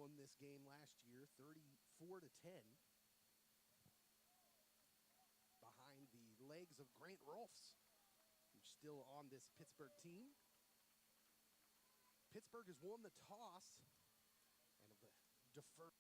won this game last year, 34-10, behind the legs of Grant Rolfs, who's still on this Pittsburgh team. Pittsburgh has won the toss and deferred.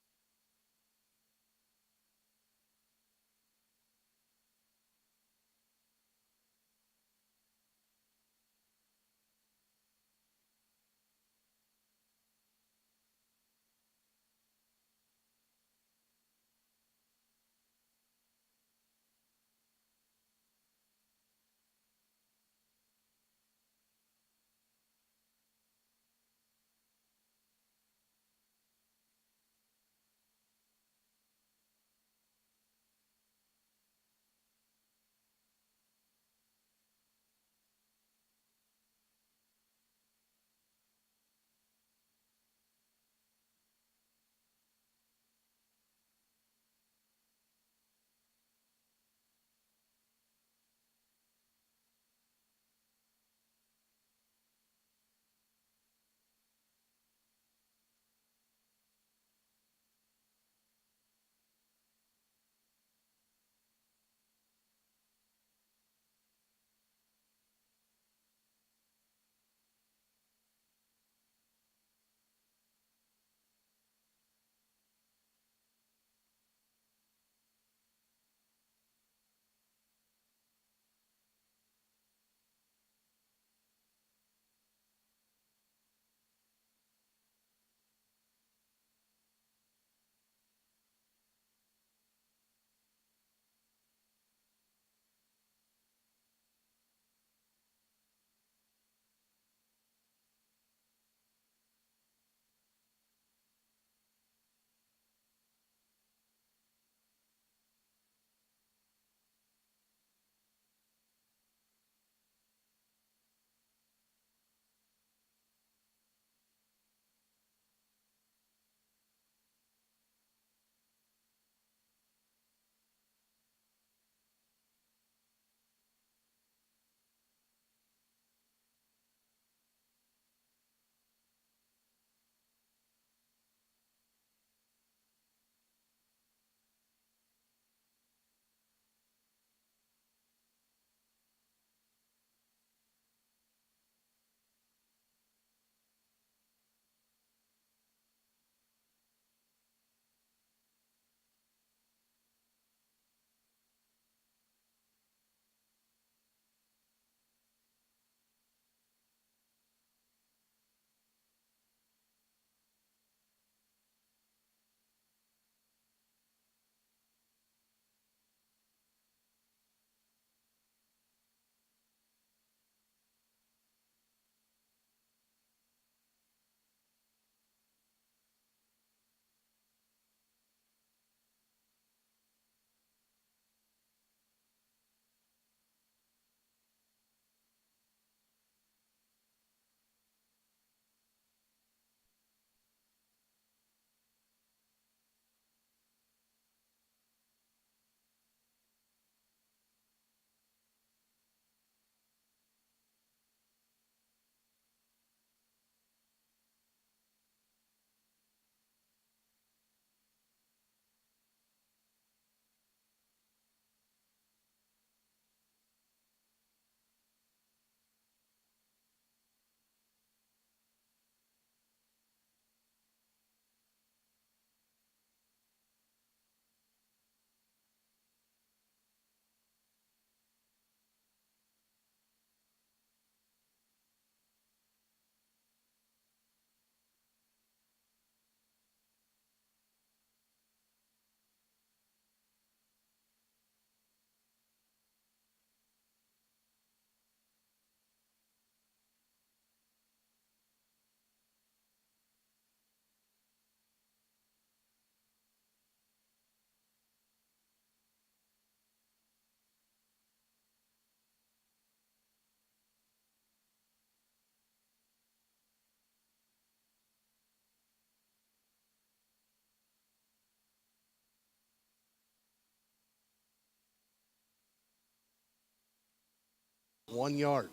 One yard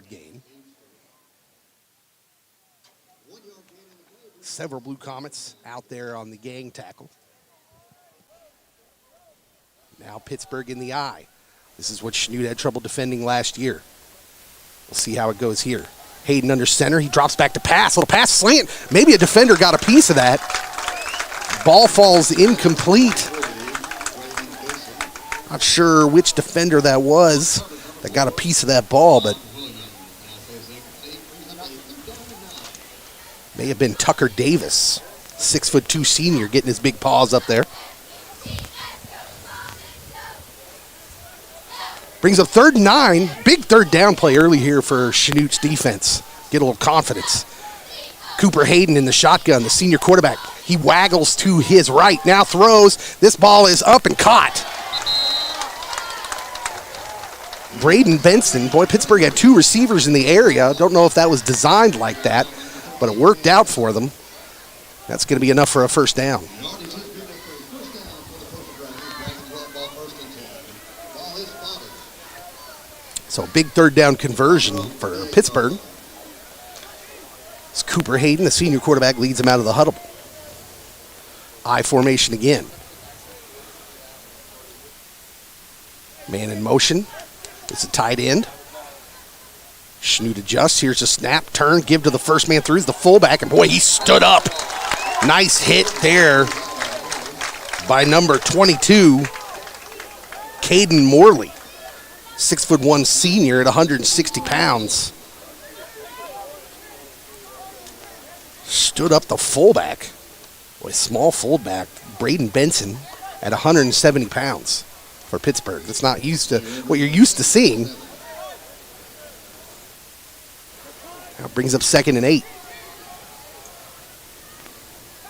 gain. Several Blue Comets out there on the gang tackle. Now Pittsburgh in the eye. This is what Chanute had trouble defending last year. We'll see how it goes here. Hayden under center. He drops back to pass. Little pass slant. Maybe a defender got a piece of that. Ball falls incomplete. Not sure which defender that was that got a piece of that ball, but may have been Tucker Davis, 6'2" senior, getting his big paws up there. Brings up 3rd and 9. Big third down play early here for Chanute's defense. Get a little confidence. Cooper Hayden in the shotgun, the senior quarterback. He waggles to his right, now throws. This ball is up and caught. Braden Benson, boy, Pittsburgh had 2 receivers in the area. Don't know if that was designed like that, but it worked out for them. That's going to be enough for a first down. So a big third down conversion for Pittsburgh. It's Cooper Hayden, the senior quarterback, leads him out of the huddle. I formation again. Man in motion. It's a tight end. Chanute adjusts. Here's a snap, turn, give to the first man through. The fullback, and boy, he stood up. Nice hit there by number 22, Caden Morley. 6'1" senior at 160 pounds. Stood up the fullback. Boy, small fullback, Braden Benson, at 170 pounds for Pittsburgh. That's not used to what you're used to seeing. Now brings up 2nd and 8.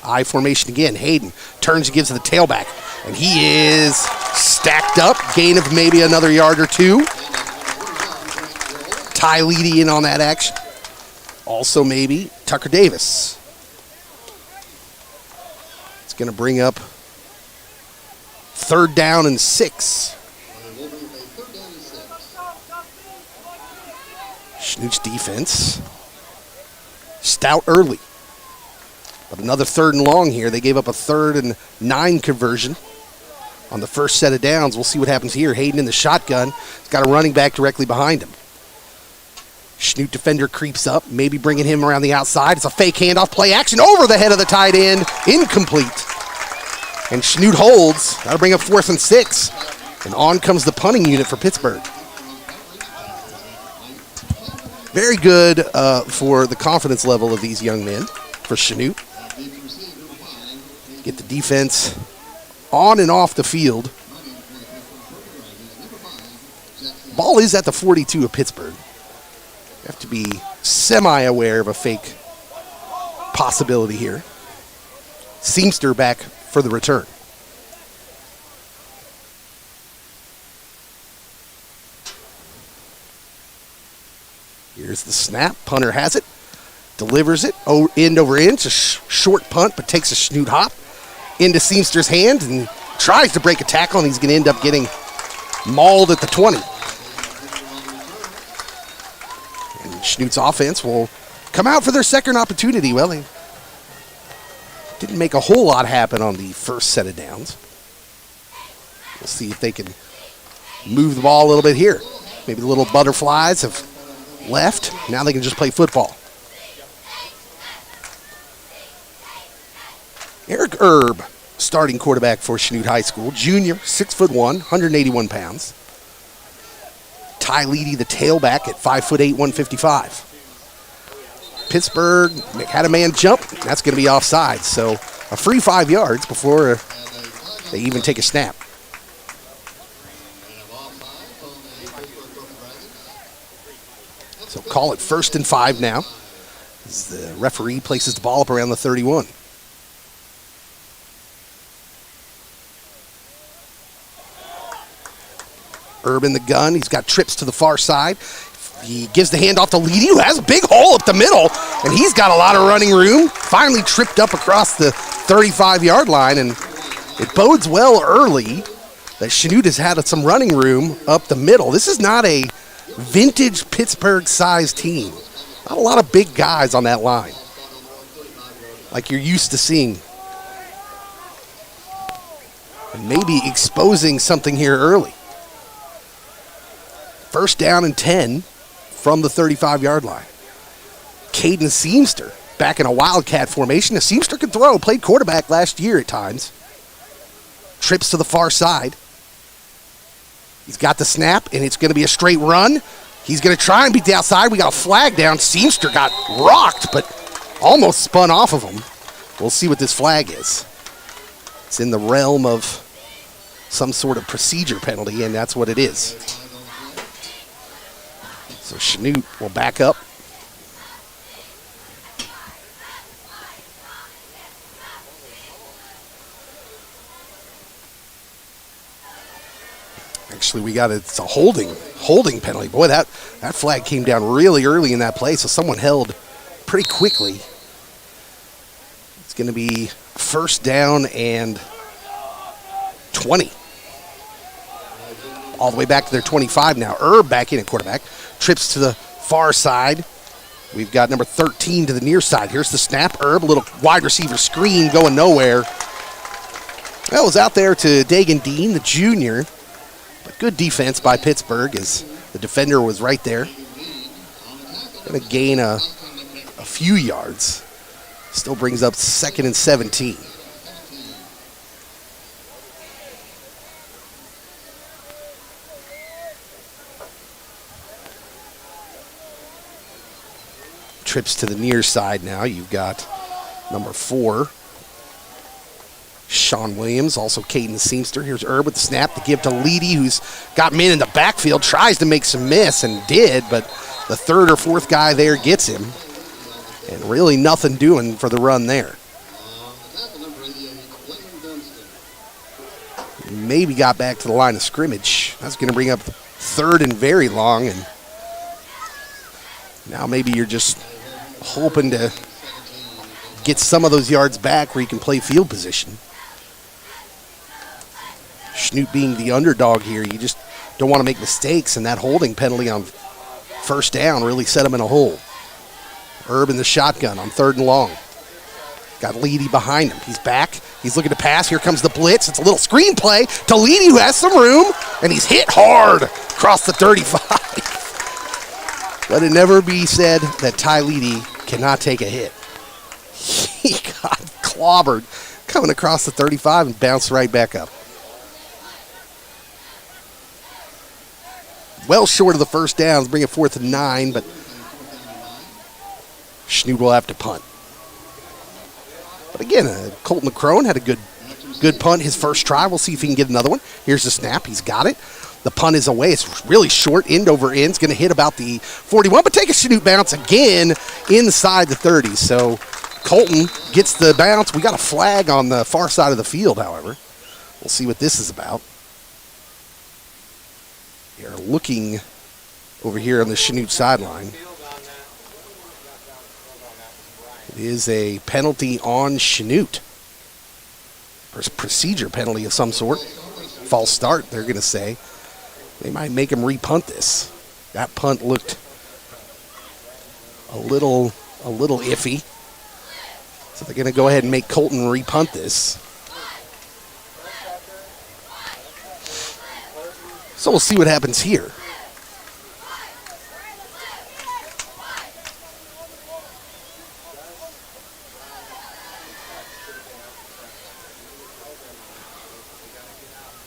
I formation again. Hayden turns and gives to the tailback. And he is stacked up. Gain of maybe another yard or 2. Ty Leedy in on that action. Also maybe Tucker Davis. It's going to bring up 3rd down and 6. Chanute's defense. Stout early. But another 3rd and long here. They gave up a 3rd and 9 conversion on the first set of downs. We'll see what happens here. Hayden in the shotgun. He's got a running back directly behind him. Chanute defender creeps up, maybe bringing him around the outside. It's a fake handoff, play action over the head of the tight end. Incomplete. And Chanute holds. That'll bring up 4th and 6. And on comes the punting unit for Pittsburgh. Very good for the confidence level of these young men for Chanute. Get the defense on and off the field. Ball is at the 42 of Pittsburgh. You have to be semi-aware of a fake possibility here. Seamster back for the return. Here's the snap. Punter has it. Delivers it. End over end. It's a short punt, but takes a Chanute hop into Seamster's hand and tries to break a tackle, and he's going to end up getting mauled at the 20. And Chanute's offense will come out for their second opportunity. Well, they didn't make a whole lot happen on the first set of downs. We'll see if they can move the ball a little bit here. Maybe the little butterflies have left. Now they can just play football. Eric Erb, starting quarterback for Chanute High School. Junior, 6'1", 181 pounds. Ty Leedy, the tailback, at 5'8", 155. Pittsburgh had a man jump. That's going to be offside. So a free 5 yards before they even take a snap. So call it 1st and 5 now as the referee places the ball up around the 31. Erb in the gun. He's got trips to the far side. He gives the handoff to Leedy, who has a big hole up the middle, and he's got a lot of running room. Finally tripped up across the 35-yard line, and it bodes well early that Chanute has had some running room up the middle. This is not a vintage Pittsburgh-sized team. Not a lot of big guys on that line. like you're used to seeing. And maybe exposing something here early. First down and 10 from the 35-yard line. Caden Seamster back in a Wildcat formation. Seamster can throw, played quarterback last year at times. Trips to the far side. He's got the snap, and it's going to be a straight run. He's going to try and beat the outside. We got a flag down. Seamster got rocked, but almost spun off of him. We'll see what this flag is. It's in the realm of some sort of procedure penalty, and that's what it is. So Chanute will back up. Actually, it's a holding penalty. Boy, that flag came down really early in that play, so someone held pretty quickly. It's going to be first down and 20. All the way back to their 25 now. Erb back in at quarterback. Trips to the far side. We've got number 13 to the near side. Here's the snap. Erb, a little wide receiver screen going nowhere. That was out there to Dagan Dean, the junior. But good defense by Pittsburgh as the defender was right there. Going to gain a few yards. Still brings up 2nd and 17. Trips to the near side now. You've got number 4, Sean Williams, also Caden Seamster. Here's Erb with the snap to give to Leedy, who's got men in the backfield, tries to make some miss and did, but the 3rd or 4th guy there gets him. And really nothing doing for the run there. Maybe got back to the line of scrimmage. That's going to bring up 3rd and very long, and now maybe you're just hoping to get some of those yards back where you can play field position. Chanute being the underdog here, you just don't want to make mistakes, and that holding penalty on first down really set him in a hole. Erb in the shotgun on 3rd and long. Got Leedy behind him. He's back. He's looking to pass. Here comes the blitz. It's a little screen play to Leedy, who has some room, and he's hit hard across the 35. Let it never be said that Ty Leedy cannot take a hit. He got clobbered coming across the 35 and bounced right back up. Well short of the first downs, bring it 4th and 9, but Chanute will have to punt. But again, Colton McCrone had a good punt his first try. We'll see if he can get another one. Here's the snap. He's got it. The punt is away. It's really short, end over end. It's going to hit about the 41, but take a Chanute bounce again inside the 30. So Colton gets the bounce. We got a flag on the far side of the field, however. We'll see what this is about. We are looking over here on the Chanute sideline. It is a penalty on Chanute. Or a procedure penalty of some sort. False start, they're going to say. They might make him repunt this. That punt looked a little iffy. So they're going to go ahead and make Colton repunt this. So we'll see what happens here.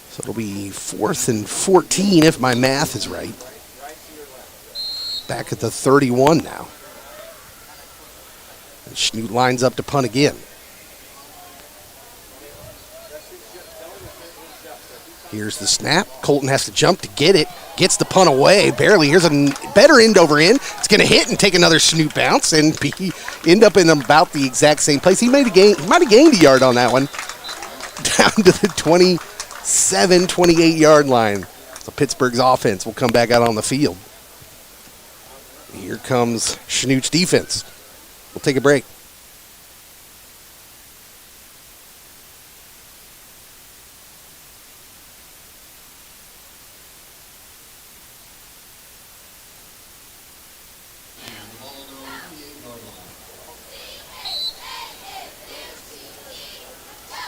So it'll be 4th and 14 if my math is right. Back at the 31 now. And Chanute lines up to punt again. Here's the snap. Colton has to jump to get it. Gets the punt away, barely. Here's a better end over end. It's going to hit and take another Chanute bounce and end up in about the exact same place. He might have gained a yard on that one. Down to the 27, 28-yard line. So Pittsburgh's offense will come back out on the field. Here comes Chanute's defense. We'll take a break.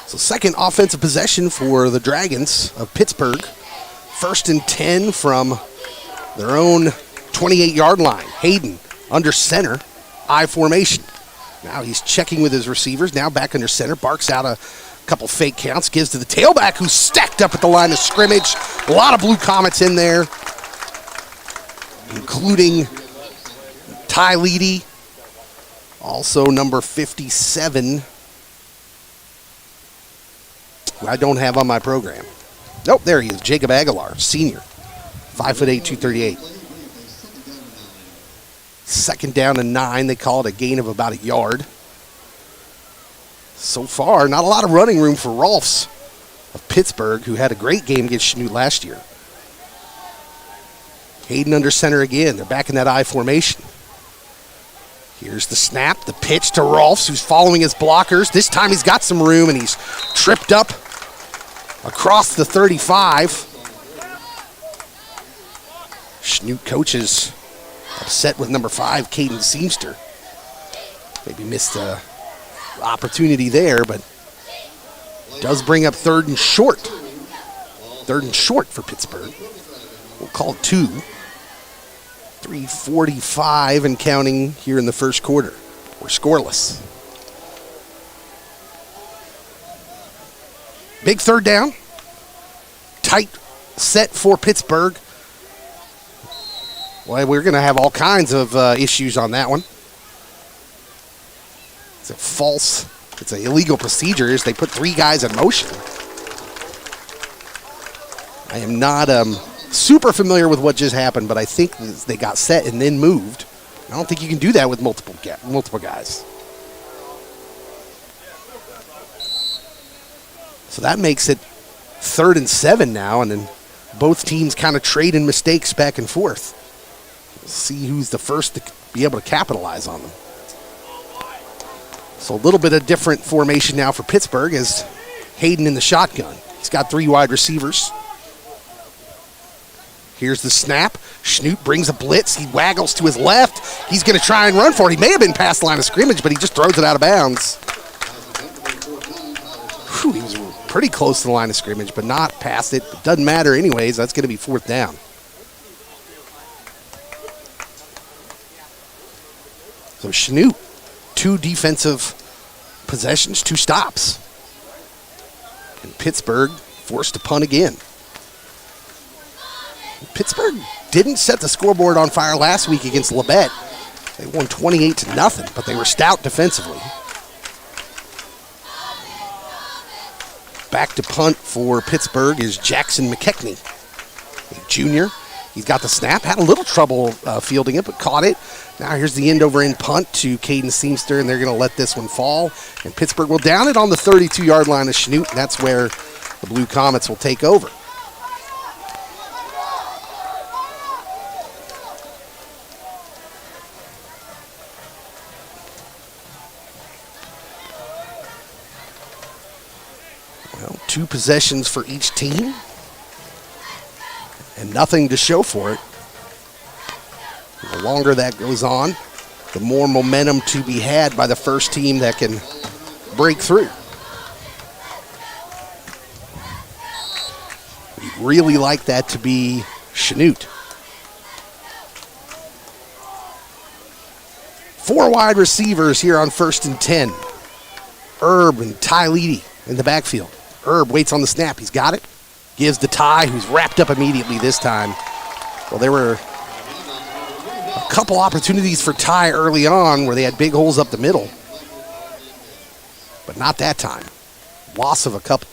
So second offensive possession for the Dragons of Pittsburgh. 1st and 10 from their own 28-yard line. Hayden under center, I formation. Now he's checking with his receivers. Now back under center, barks out a couple fake counts, gives to the tailback who's stacked up at the line of scrimmage. A lot of Blue Comets in there, including Ty Leedy, also number 57, who I don't have on my program. Nope, there he is, Jacob Aguilar, senior, 5'8", 238. 2nd down and 9. They call it a gain of about a yard. So far, not a lot of running room for Rolfs of Pittsburgh, who had a great game against Chanute last year. Hayden under center again. They're back in that I formation. Here's the snap, the pitch to Rolfs, who's following his blockers. This time he's got some room, and he's tripped up across the 35. Chanute coaches upset with number 5, Caden Seamster. Maybe missed a opportunity there, but does bring up 3rd and short. 3rd and short for Pittsburgh. We'll call it 2. 3:45 and counting here in the first quarter. We're scoreless. Big 3rd down. Tight set for Pittsburgh. Well, we're going to have all kinds of issues on that one. It's an illegal procedure as they put 3 guys in motion. I am not super familiar with what just happened, but I think they got set and then moved. I don't think you can do that with multiple guys. So that makes it 3rd and 7 now, and then both teams kind of trading mistakes back and forth. We'll see who's the first to be able to capitalize on them. So a little bit of different formation now for Pittsburgh as Hayden in the shotgun. He's got 3 wide receivers. Here's the snap. Chanute brings a blitz. He waggles to his left. He's going to try and run for it. He may have been past the line of scrimmage, but he just throws it out of bounds. Whew, he was pretty close to the line of scrimmage, but not past it. It doesn't matter anyways. That's going to be 4th down. So Chanute, 2 defensive possessions, 2 stops. And Pittsburgh forced to punt again. Pittsburgh didn't set the scoreboard on fire last week against Labette. They won 28-0, but they were stout defensively. Back to punt for Pittsburgh is Jackson McKechnie, a junior. He's got the snap, had a little trouble fielding it, but caught it. Now here's the end-over-end punt to Caden Seamster, and they're going to let this one fall. And Pittsburgh will down it on the 32-yard line of Chanute, and that's where the Blue Comets will take over. Well, 2 possessions for each team, and nothing to show for it. The longer that goes on, the more momentum to be had by the first team that can break through. We'd really like that to be Chanute. 4 wide receivers here on 1st and 10. Herb and Ty Leedy in the backfield. Herb waits on the snap. He's got it. Gives to Ty, who's wrapped up immediately this time. Well, there were a couple opportunities for Ty early on where they had big holes up the middle, but not that time. Loss of a couple.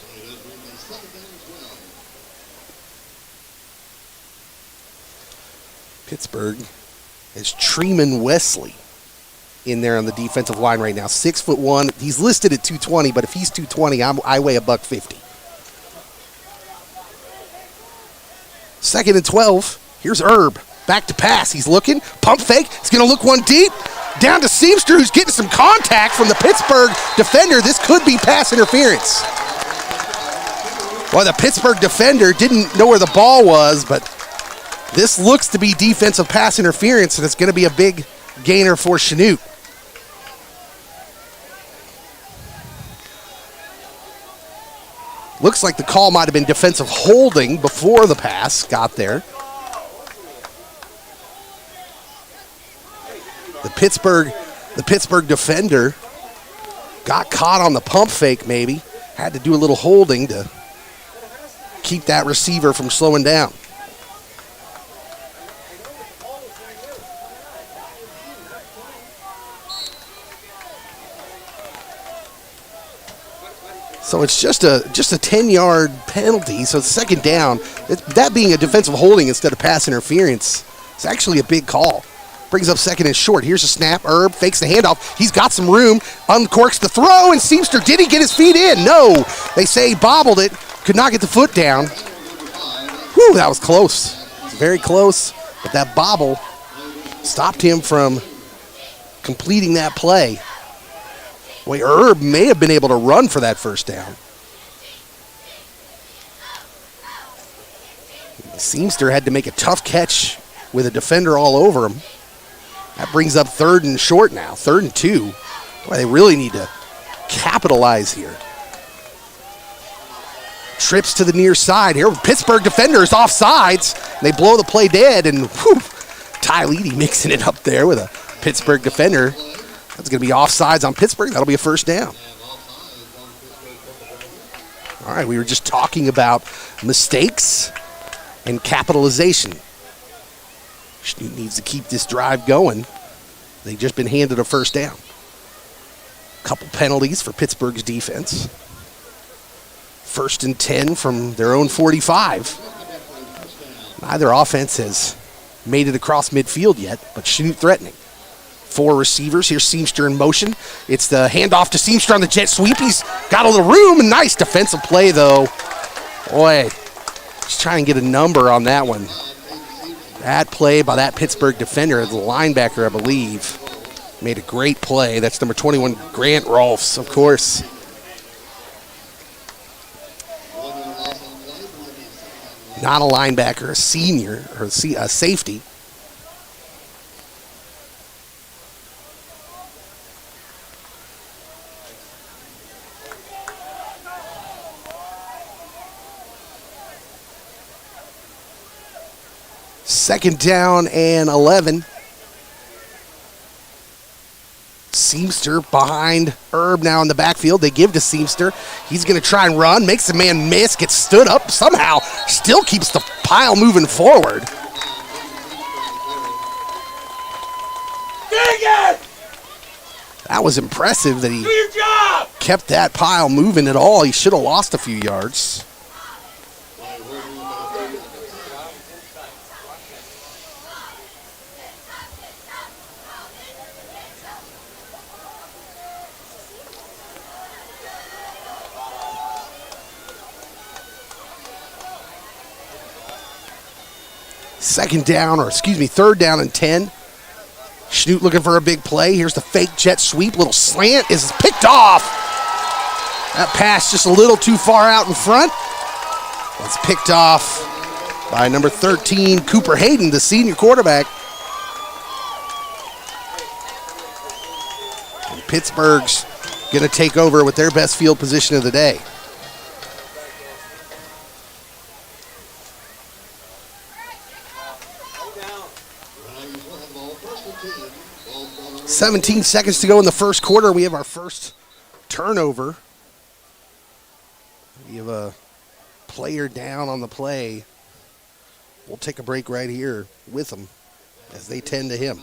Pittsburgh is Treeman Wesley in there on the defensive line right now. 6'1". He's listed at 220, but if he's 220, I weigh $150. 2nd and 12. Here's Herb. Back to pass. He's looking. Pump fake. He's going to look one deep. Down to Seamster, who's getting some contact from the Pittsburgh defender. This could be pass interference. Well, the Pittsburgh defender didn't know where the ball was, but this looks to be defensive pass interference, and it's going to be a big gainer for Chanute. Looks like the call might have been defensive holding before the pass got there. The Pittsburgh defender got caught on the pump fake maybe. Had to do a little holding to keep that receiver from slowing down. So it's just a 10-yard penalty. So it's second down. That being a defensive holding instead of pass interference, it's actually a big call. Brings up second and short. Here's a snap. Herb fakes the handoff. He's got some room. Uncorks the throw, and Seamster, did he get his feet in? No. They say he bobbled it. Could not get the foot down. Whew, that was close. It was very close, but that bobble stopped him from completing that play. Boy, Herb may have been able to run for that first down. Seamster had to make a tough catch with a defender all over him. That brings up third and short now, 3rd and 2. Boy, they really need to capitalize here. Trips to the near side here. Pittsburgh defenders offsides. They blow the play dead, and whew, Ty Leedy mixing it up there with a Pittsburgh defender. That's going to be offsides on Pittsburgh. That'll be a first down. All right, we were just talking about mistakes and capitalization. Chanute needs to keep this drive going. They've just been handed a first down. Couple penalties for Pittsburgh's defense. 1st and 10 from their own 45. Neither offense has made it across midfield yet, but Chanute threatening. 4 receivers. Here's Seamster in motion. It's the handoff to Seamster on the jet sweep. He's got a little room. Nice defensive play, though. Boy, just trying to get a number on that one. That play by that Pittsburgh defender, the linebacker, I believe, made a great play. That's number 21, Grant Rolfs, of course. Not a linebacker, a senior, or a safety. Second down and 11. Seamster behind Herb now in the backfield. They give to Seamster. He's going to try and run. Makes the man miss. Gets stood up somehow. Still keeps the pile moving forward. That was impressive that he kept that pile moving at all. He should have lost a few yards. Third down and 10. Chanute looking for a big play. Here's the fake jet sweep. Little slant is picked off. That pass just a little too far out in front. It's picked off by number 13, Cooper Hayden, the senior quarterback. And Pittsburgh's going to take over with their best field position of the day. 17 seconds to go in the first quarter. We have our first turnover. We have a player down on the play. We'll take a break right here with them as they tend to him.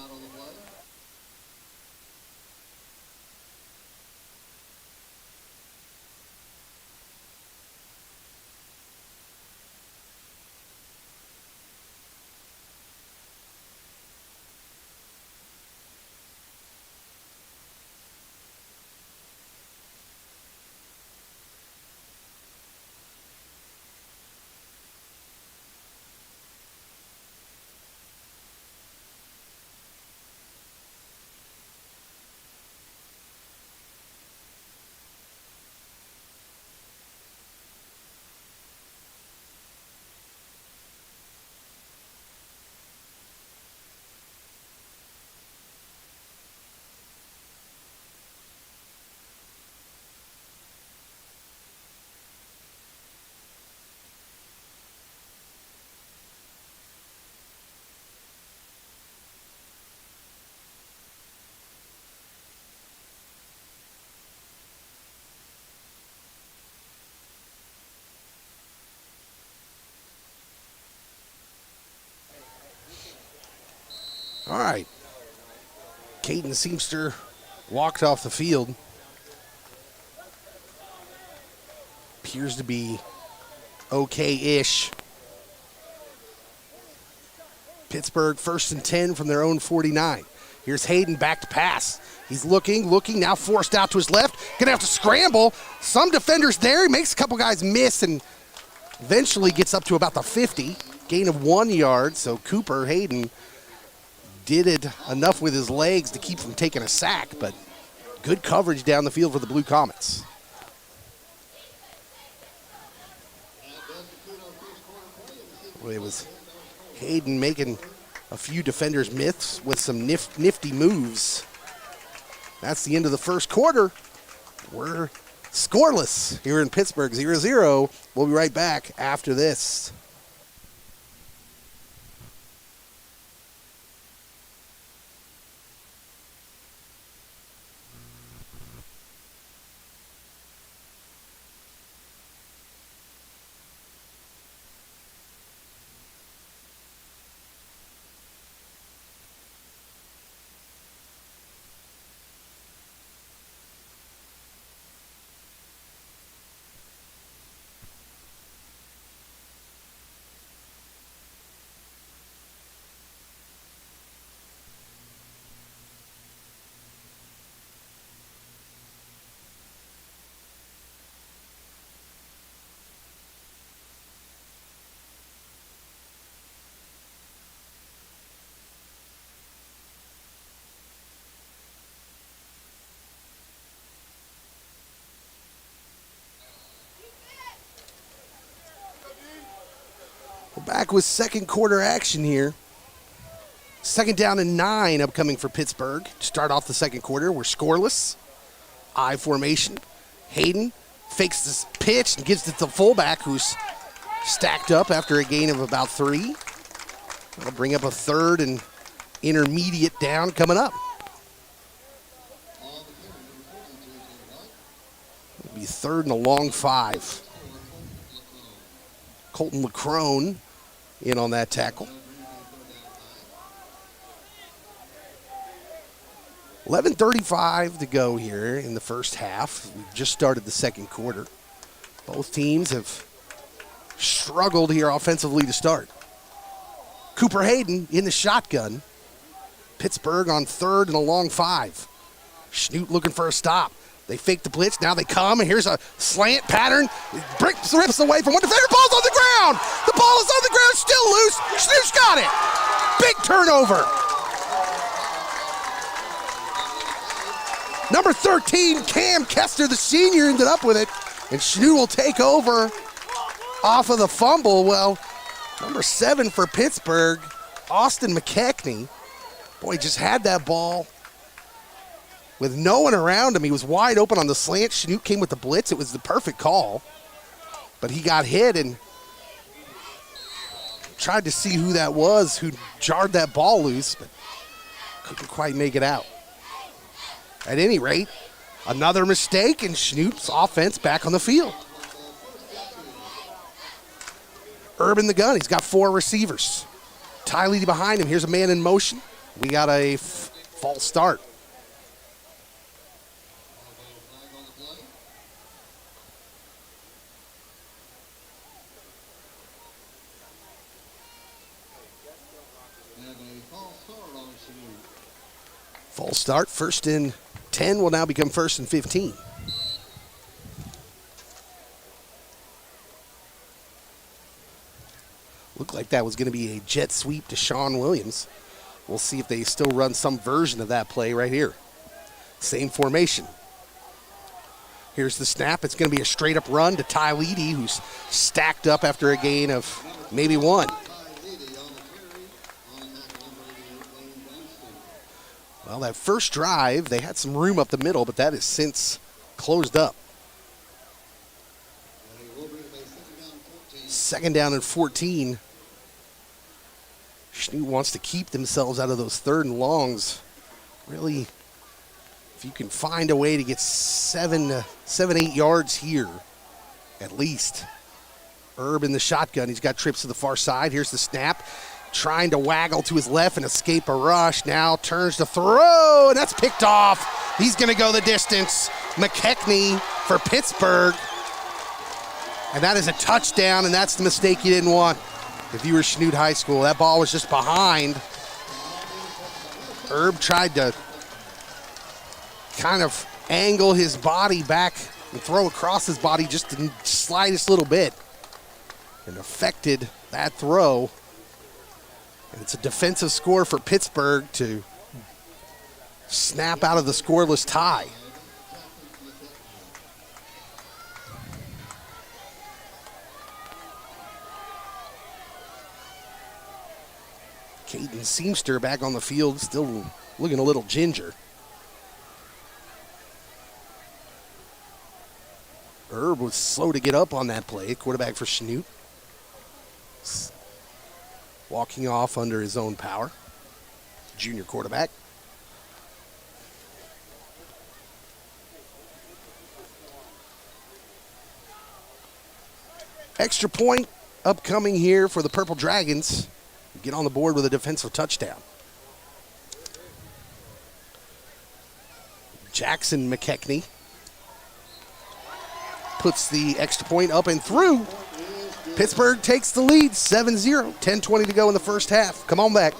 All right. Caden Seamster walked off the field. Appears to be okay-ish. Pittsburgh 1st and 10 from their own 49. Here's Hayden back to pass. He's looking, now forced out to his left. Gonna have to scramble. Some defenders there. He makes a couple guys miss and eventually gets up to about the 50. Gain of 1 yard. So Cooper Hayden did it enough with his legs to keep from taking a sack, but good coverage down the field for the Blue Comets. It was Hayden making a few defenders miss with some nifty moves. That's the end of the first quarter. We're scoreless here in Pittsburgh, 0-0. We'll be right back after this. We're back with second quarter action here. 2nd down and 9 upcoming for Pittsburgh. To start off the second quarter, we're scoreless. I formation. Hayden fakes this pitch and gives it to the fullback, who's stacked up after a gain of about 3. That'll bring up a 3rd and intermediate down coming up. It'll be 3rd and a long 5. Colton LeCrone in on that tackle. 11:35 to go here in the first half. We've just started the second quarter. Both teams have struggled here offensively to start. Cooper Hayden in the shotgun. Pittsburgh on 3rd and a long 5. Chanute looking for a stop. They fake the blitz. Now they come, and here's a slant pattern. Rips away from one defender. Ball's on the ground. The ball is on the ground, still loose. Chanute's got it. Big turnover. Number 13, Cam Kester, the senior, ended up with it. And Chanute will take over off of the fumble. Well, number 7 for Pittsburgh, Austin McKechnie. Boy, just had that ball with no one around him. He was wide open on the slant. Chanute came with the blitz. It was the perfect call. But he got hit and tried to see who that was who jarred that ball loose, but couldn't quite make it out. At any rate, another mistake, and Chanute's offense back on the field. Urban the gun. He's got 4 receivers. Ty Leedy behind him. Here's a man in motion. We got a false start. False start. 1st and 10 will now become 1st and 15. Looked like that was going to be a jet sweep to Sean Williams. We'll see if they still run some version of that play right here. Same formation. Here's the snap. It's going to be a straight-up run to Ty Leedy, who's stacked up after a gain of maybe 1. Well, that first drive, they had some room up the middle, but that has since closed up. 2nd down and 14. Chanute wants to keep themselves out of those 3rd and longs. Really, if you can find a way to get 8 yards here, at least. Herb in the shotgun. He's got trips to the far side. Here's the snap. trying to waggle to his left and escape a rush. Now turns to throw, and that's picked off. He's going to go the distance. McKechnie for Pittsburgh. And that is a touchdown, and that's the mistake you didn't want if you were Chanute High School. That ball was just behind. Herb tried to kind of angle his body back and throw across his body just the slightest little bit, and affected that throw. And it's a defensive score for Pittsburgh to snap out of the scoreless tie. Caden Seamster back on the field, still looking a little ginger. Herb was slow to get up on that play, quarterback for Chanute. Walking off under his own power. Junior quarterback. Extra point upcoming here for the Purple Dragons. Get on the board with a defensive touchdown. Jackson McKechnie puts the extra point up and through. Pittsburgh takes the lead, 7-0, 10:20 to go in the first half. Come on back.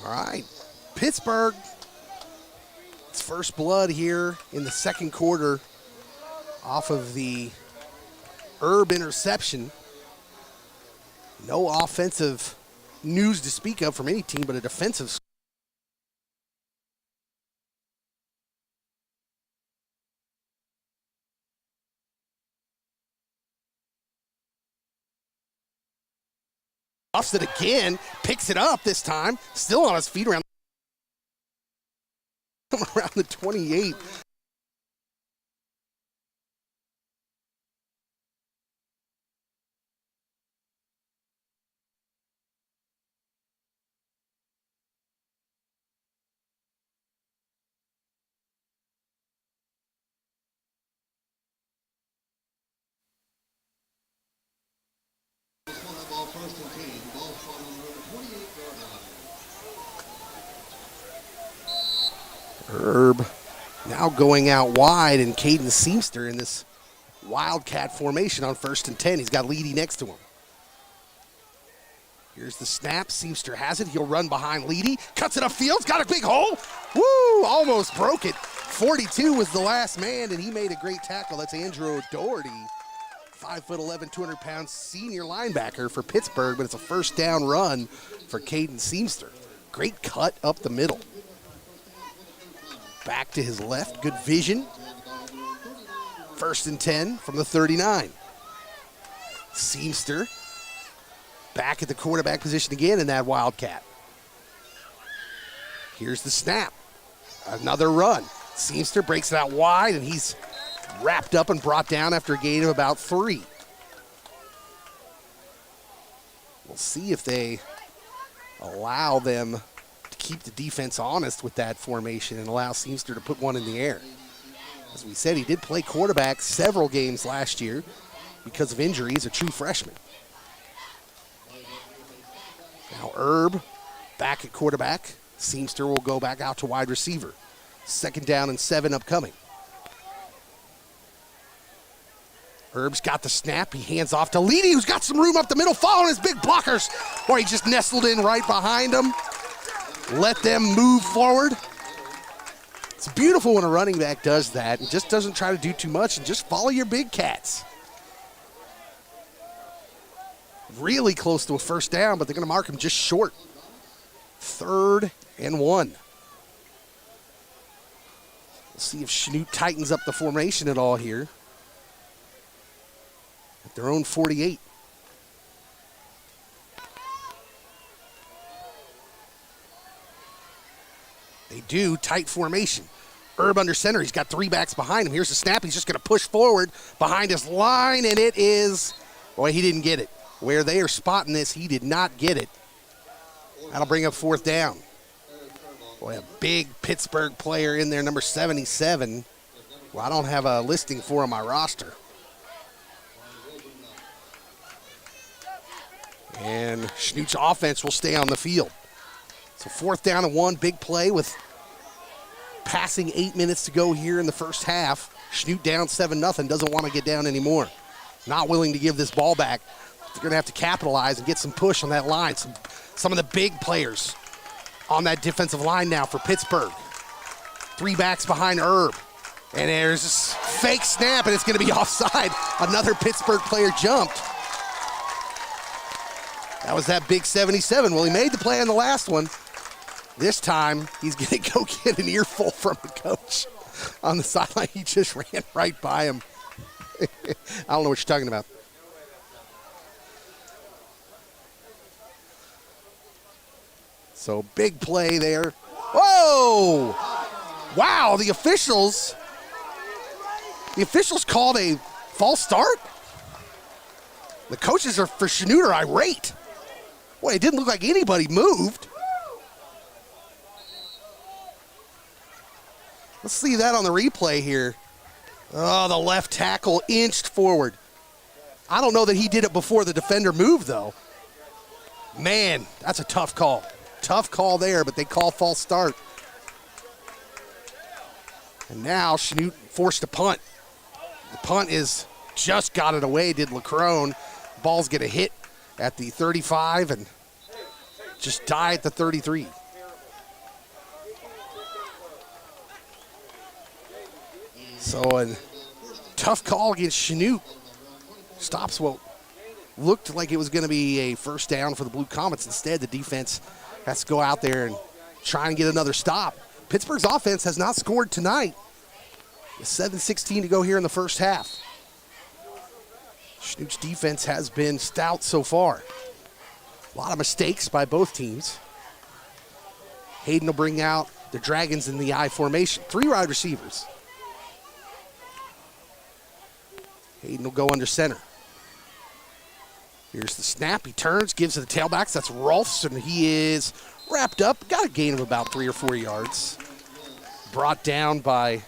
All right, Pittsburgh, it's first blood here in the second quarter off of the Herb interception. No offensive news to speak of from any team, but a defensive. Offs it again, picks it up this time, still on his feet around the 28. Herb now going out wide, and Caden Seamster in this wildcat formation on 1st and 10. He's got Leedy next to him. Here's the snap. Seamster has it. He'll run behind Leedy. Cuts it upfield. Got a big hole. Woo! Almost broke it. 42 was the last man, and he made a great tackle. That's Andrew O'Doherty, 5'11", 200-pound senior linebacker for Pittsburgh, but it's a first down run for Caden Seamster. Great cut up the middle. Back to his left, good vision. 1st and 10 from the 39. Seamster back at the quarterback position again in that wildcat. Here's the snap. Another run. Seamster breaks it out wide, and he's wrapped up and brought down after a gain of about 3. We'll see if they allow them to keep the defense honest with that formation and allow Seamster to put one in the air. As we said, he did play quarterback several games last year because of injury. He's a true freshman. Now Herb back at quarterback. Seamster will go back out to wide receiver. 2nd down and 7 upcoming. Herb's got the snap. He hands off to Leedy, who's got some room up the middle, following his big blockers. Boy, he just nestled in right behind them. Let them move forward. It's beautiful when a running back does that and just doesn't try to do too much and just follow your big cats. really close to a first down, but they're going to mark him just short. 3rd and 1. We'll see if Chanute tightens up the formation at all here. At their own 48. They do. Tight formation. Herb under center. He's got 3 backs behind him. Here's the snap. He's just going to push forward behind his line, and it is... Boy, he didn't get it. Where they are spotting this, he did not get it. That'll bring up 4th down. Boy, a big Pittsburgh player in there, number 77. Well, I don't have a listing for on my roster. And Chanute's offense will stay on the field. So 4th down and 1, big play with passing 8 minutes to go here in the first half. Chanute down 7-0, doesn't want to get down anymore. Not willing to give this ball back. They're going to have to capitalize and get some push on that line. Some of the big players on that defensive line now for Pittsburgh. 3 backs behind Herb. And there's this fake snap, and it's going to be offside. Another Pittsburgh player jumped. That was that big 77. Well, he made the play on the last one. This time, he's going to go get an earful from the coach on the sideline. He just ran right by him. I don't know what you're talking about. So, big play there. Whoa! Wow, the officials called a false start? The coaches are for Chanute are irate. Boy, it didn't look like anybody moved. Let's see that on the replay here. Oh, the left tackle inched forward. I don't know that he did it before the defender moved, though. Man, that's a tough call. Tough call there, but they call false start. And now Chanute forced a punt. The punt is just got it away, did Lacrone. Ball's get a hit at the 35 and just die at the 33. So a tough call against Chanute. Stops what looked like it was going to be a first down for the Blue Comets. Instead, the defense has to go out there and try and get another stop. Pittsburgh's offense has not scored tonight. With 7:16 to go here in the first half. Chanute's defense has been stout so far. A lot of mistakes by both teams. Hayden will bring out the Dragons in the I formation. 3 wide receivers. Hayden will go under center. Here's the snap. He turns, gives to the tailbacks. That's Rolfs, and he is wrapped up. Got a gain of about 3 or 4 yards. Brought down by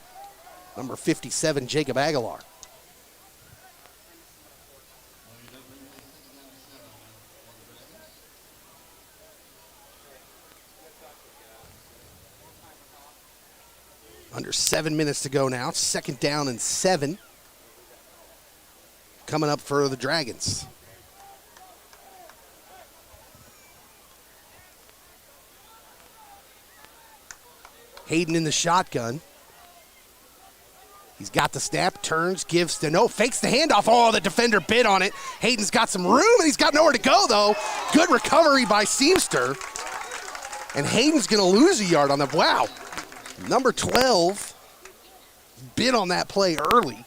number 57, Jacob Aguilar. Under 7 minutes to go now. 2nd down and 7. Coming up for the Dragons. Hayden in the shotgun. He's got the snap, turns, gives to fakes the handoff. Oh, the defender bit on it. Hayden's got some room, and he's got nowhere to go, though. Good recovery by Seamster. And Hayden's going to lose a yard on the, wow. Number 12 bit on that play early.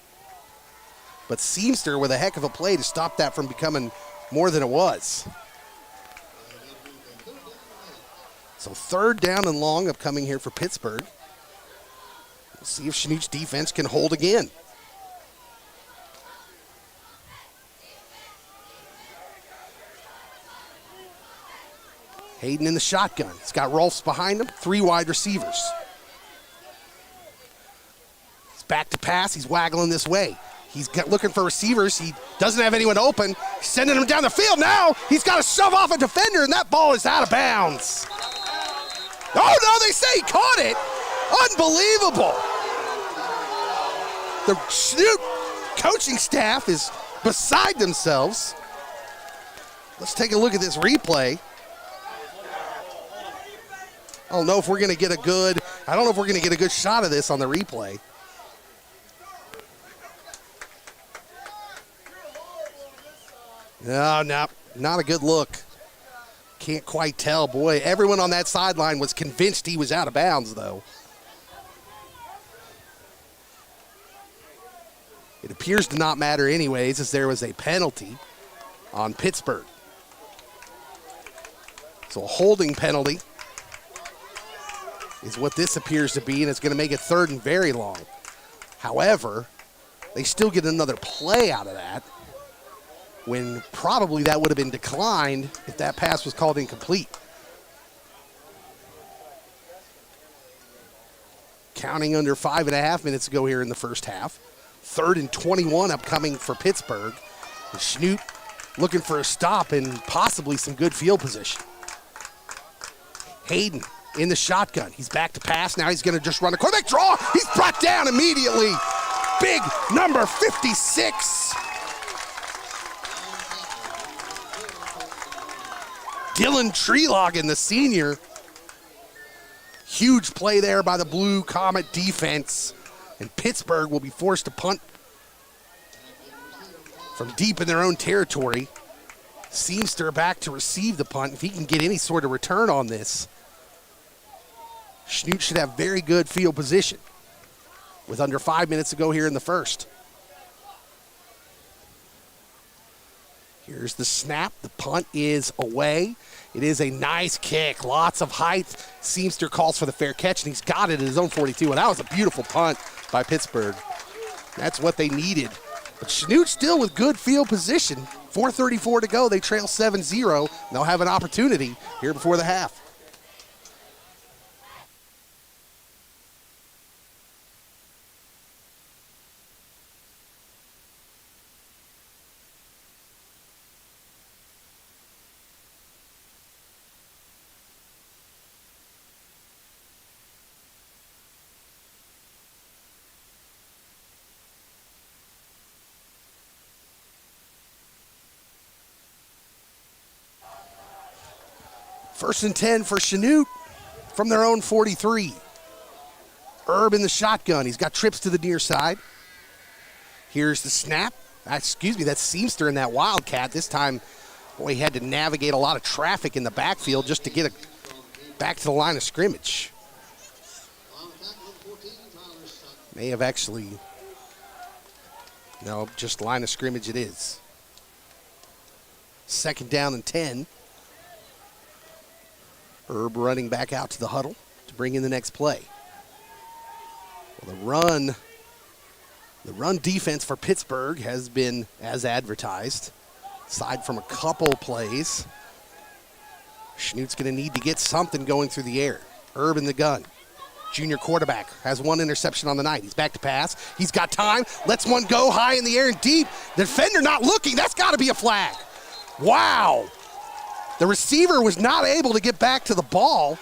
But Seamster with a heck of a play to stop that from becoming more than it was. So 3rd down and long upcoming here for Pittsburgh. We'll see if Chanute's defense can hold again. Hayden in the shotgun. He's got Rolfs behind him. 3 wide receivers. He's back to pass. He's waggling this way. He's looking for receivers. He doesn't have anyone open. He's sending him down the field. Now he's got to shove off a defender, and that ball is out of bounds. Oh, no, they say he caught it. Unbelievable. The Chanute coaching staff is beside themselves. Let's take a look at this replay. I don't know if we're going to get a good shot of this on the replay. No, not a good look. Can't quite tell. Boy, everyone on that sideline was convinced he was out of bounds, though. It appears to not matter anyways, as there was a penalty on Pittsburgh. So a holding penalty is what this appears to be, and it's going to make it third and very long. However, they still get another play out of that, when probably that would have been declined if that pass was called incomplete. Counting under 5.5 minutes to go here in the first half. Third and 21 upcoming for Pittsburgh. And Chanute looking for a stop and possibly some good field position. Hayden in the shotgun. He's back to pass. Now he's going to just run a quarterback draw. He's brought down immediately. Big number 56. Dylan Trelogan, the senior. Huge play there by the Blue Comet defense. And Pittsburgh will be forced to punt from deep in their own territory. Seamster back to receive the punt. If he can get any sort of return on this, Chanute should have very good field position with under 5 minutes to go here in the first. Here's the snap. The punt is away. It is a nice kick. Lots of height. Seamster calls for the fair catch, and he's got it at his own 42. And that was a beautiful punt by Pittsburgh. That's what they needed. But Chanute still with good field position. 4:34 to go. They trail 7-0. They'll have an opportunity here before the half. First and 10 for Chanute from their own 43. Herb in the shotgun. He's got trips to the near side. Here's the snap. That's Seamster in that Wildcat. This time, boy, he had to navigate a lot of traffic in the backfield just to get back to the line of scrimmage. May have actually, no, just line of scrimmage it is. Second down and 10. Herb running back out to the huddle to bring in the next play. Well, the run defense for Pittsburgh has been as advertised. Aside from a couple plays, Chanute's going to need to get something going through the air. Herb in the gun. Junior quarterback has one interception on the night. He's back to pass. He's got time. Lets one go high in the air and deep. The defender not looking. That's got to be a flag. Wow. The receiver was not able to get back to the ball.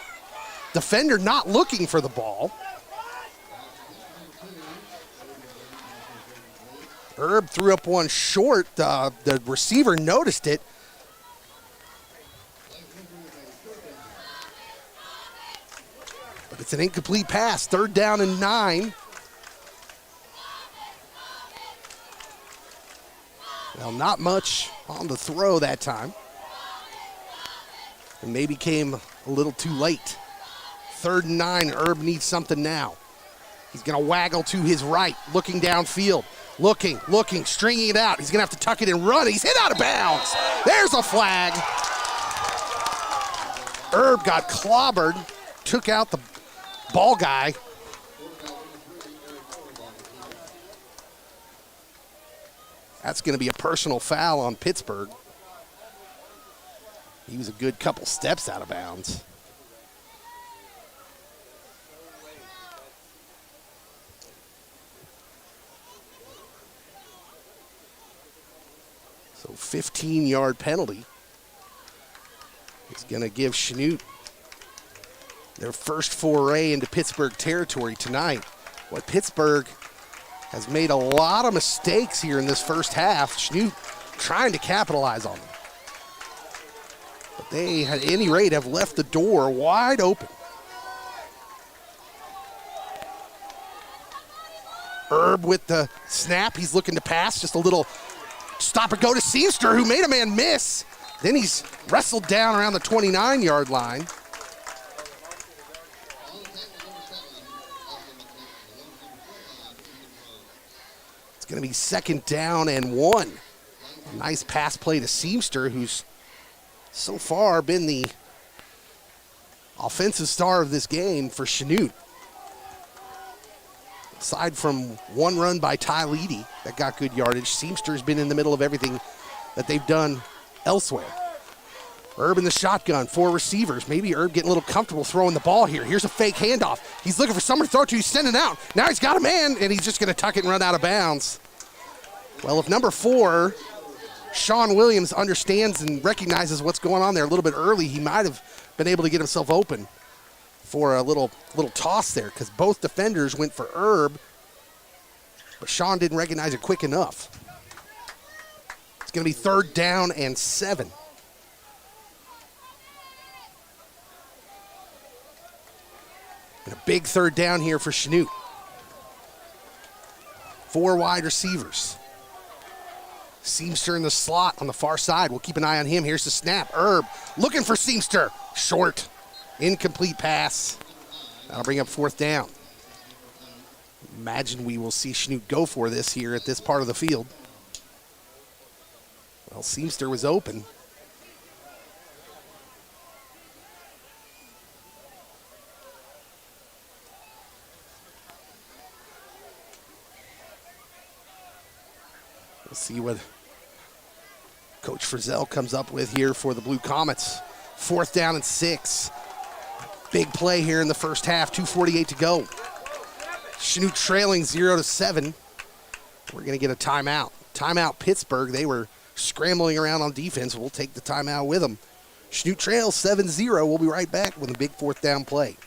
Defender not looking for the ball. Herb threw up one short. The receiver noticed it. But it's an incomplete pass. Third down and 9. Well, not much on the throw that time. And maybe came a little too late. Third and 9, Herb needs something now. He's going to waggle to his right, looking downfield. Looking, stringing it out. He's going to have to tuck it and run. He's hit out of bounds. There's a flag. Herb got clobbered, took out the ball guy. That's going to be a personal foul on Pittsburgh. He was a good couple steps out of bounds. So 15-yard penalty is going to give Chanute their first foray into Pittsburgh territory tonight. What Pittsburgh has made a lot of mistakes here in this first half. Chanute trying to capitalize on them. But they, at any rate, have left the door wide open. Herb with the snap. He's looking to pass. Just a little Stop and go to Seamster, who made a man miss. Then he's wrestled down around the 29-yard line. It's going to be 2nd down and 1. A nice pass play to Seamster, who's so far been the offensive star of this game for Chanute. Aside from one run by Ty Leedy that got good yardage, Seamster's been in the middle of everything that they've done elsewhere. Herb in the shotgun, 4 receivers. Maybe Herb getting a little comfortable throwing the ball here. Here's a fake handoff. He's looking for someone to throw to. He's sending out. Now he's got a man, and he's just going to tuck it and run out of bounds. Well, if number 4, Sean Williams, understands and recognizes what's going on there a little bit early, he might have been able to get himself open for a little toss there, because both defenders went for Herb, but Sean didn't recognize it quick enough. It's going to be 3rd down and 7. And a big 3rd down here for Chanute. 4 wide receivers. Seamster in the slot on the far side. We'll keep an eye on him. Here's the snap. Herb looking for Seamster. Short. Incomplete pass. That'll bring up 4th down. Imagine we will see Chanute go for this here at this part of the field. Well, Seamster was open. We'll see what Coach Frizzell comes up with here for the Blue Comets. 4th down and 6. Big play here in the first half, 2:48 to go. Chanute trailing 0-7. We're going to get a timeout. Timeout Pittsburgh. They were scrambling around on defense. We'll take the timeout with them. Chanute trails 7-0. We'll be right back with a big 4th down play.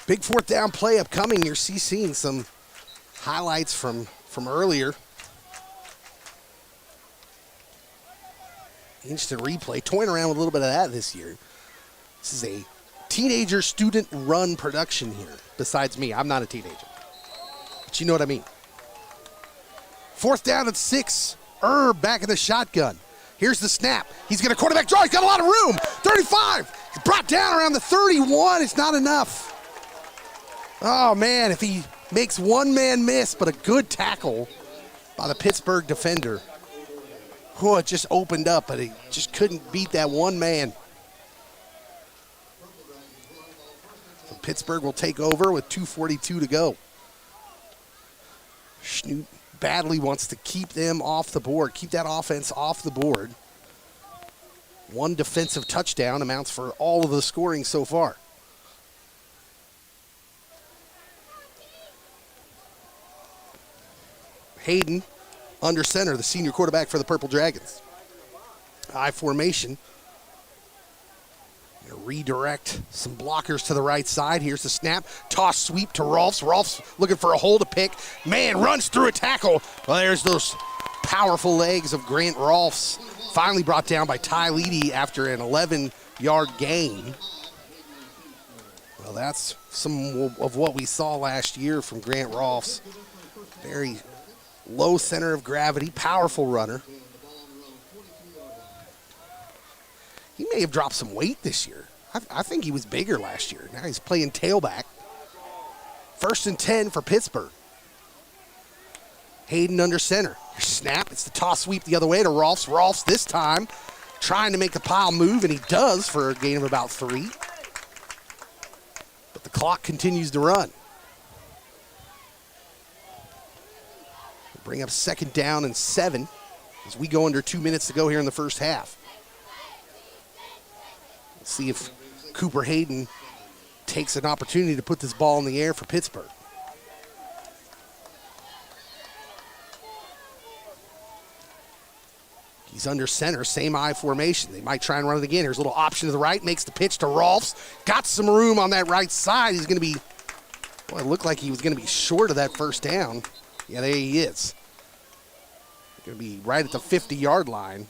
Big 4th down play upcoming. You're seeing some highlights from earlier. Instant replay. Toying around with a little bit of that this year. This is a teenager student run production here. Besides me, I'm not a teenager. But you know what I mean. 4th down and 6. Herb back in the shotgun. Here's the snap. He's going to quarterback draw. He's got a lot of room. 35. He's brought down around the 31. It's not enough. Oh, man, if he makes one man miss, but a good tackle by the Pittsburgh defender. Oh, it just opened up, but he just couldn't beat that one man. So Pittsburgh will take over with 2:42 to go. Chanute badly wants to keep them off the board, keep that offense off the board. One defensive touchdown amounts for all of the scoring so far. Hayden under center, the senior quarterback for the Purple Dragons. I formation. Redirect some blockers to the right side. Here's the snap. Toss sweep to Rolfs. Rolfs looking for a hole to pick. Man runs through a tackle. Well, there's those powerful legs of Grant Rolfs. Finally brought down by Ty Leedy after an 11-yard gain. Well, that's some of what we saw last year from Grant Rolfs. Very low center of gravity, powerful runner. He may have dropped some weight this year. I think he was bigger last year. Now he's playing tailback. 1st and 10 for Pittsburgh. Hayden under center. Snap. It's the toss sweep the other way to Rolfs. Rolfs this time trying to make the pile move, and he does for a gain of about 3. The clock continues to run. Bring up 2nd down and 7 as we go under 2 minutes to go here in the first half. Let's see if Cooper Hayden takes an opportunity to put this ball in the air for Pittsburgh. He's under center, same I formation. They might try and run it again. Here's a little option to the right, makes the pitch to Rolfs. Got some room on that right side. He's going to be, well, it looked like he was going to be short of that first down. Yeah, there he is. Going to be right at the 50-yard line.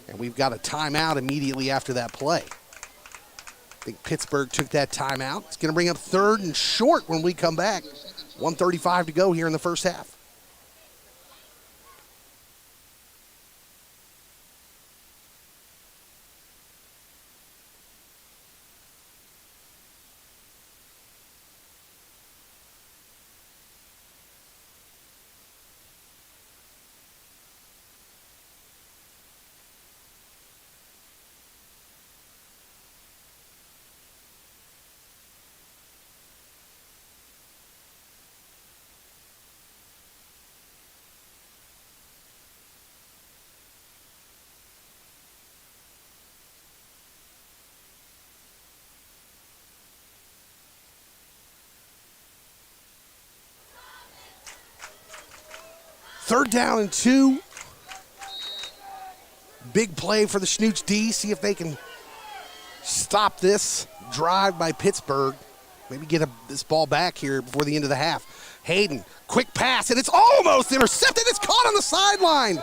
And we've got a timeout immediately after that play. I think Pittsburgh took that timeout. It's going to bring up 3rd and short when we come back. 1:35 to go here in the first half. Third down and 2. Big play for the Chanute D. See if they can stop this drive by Pittsburgh. Maybe get this ball back here before the end of the half. Hayden, quick pass, and it's almost intercepted. It's caught on the sideline.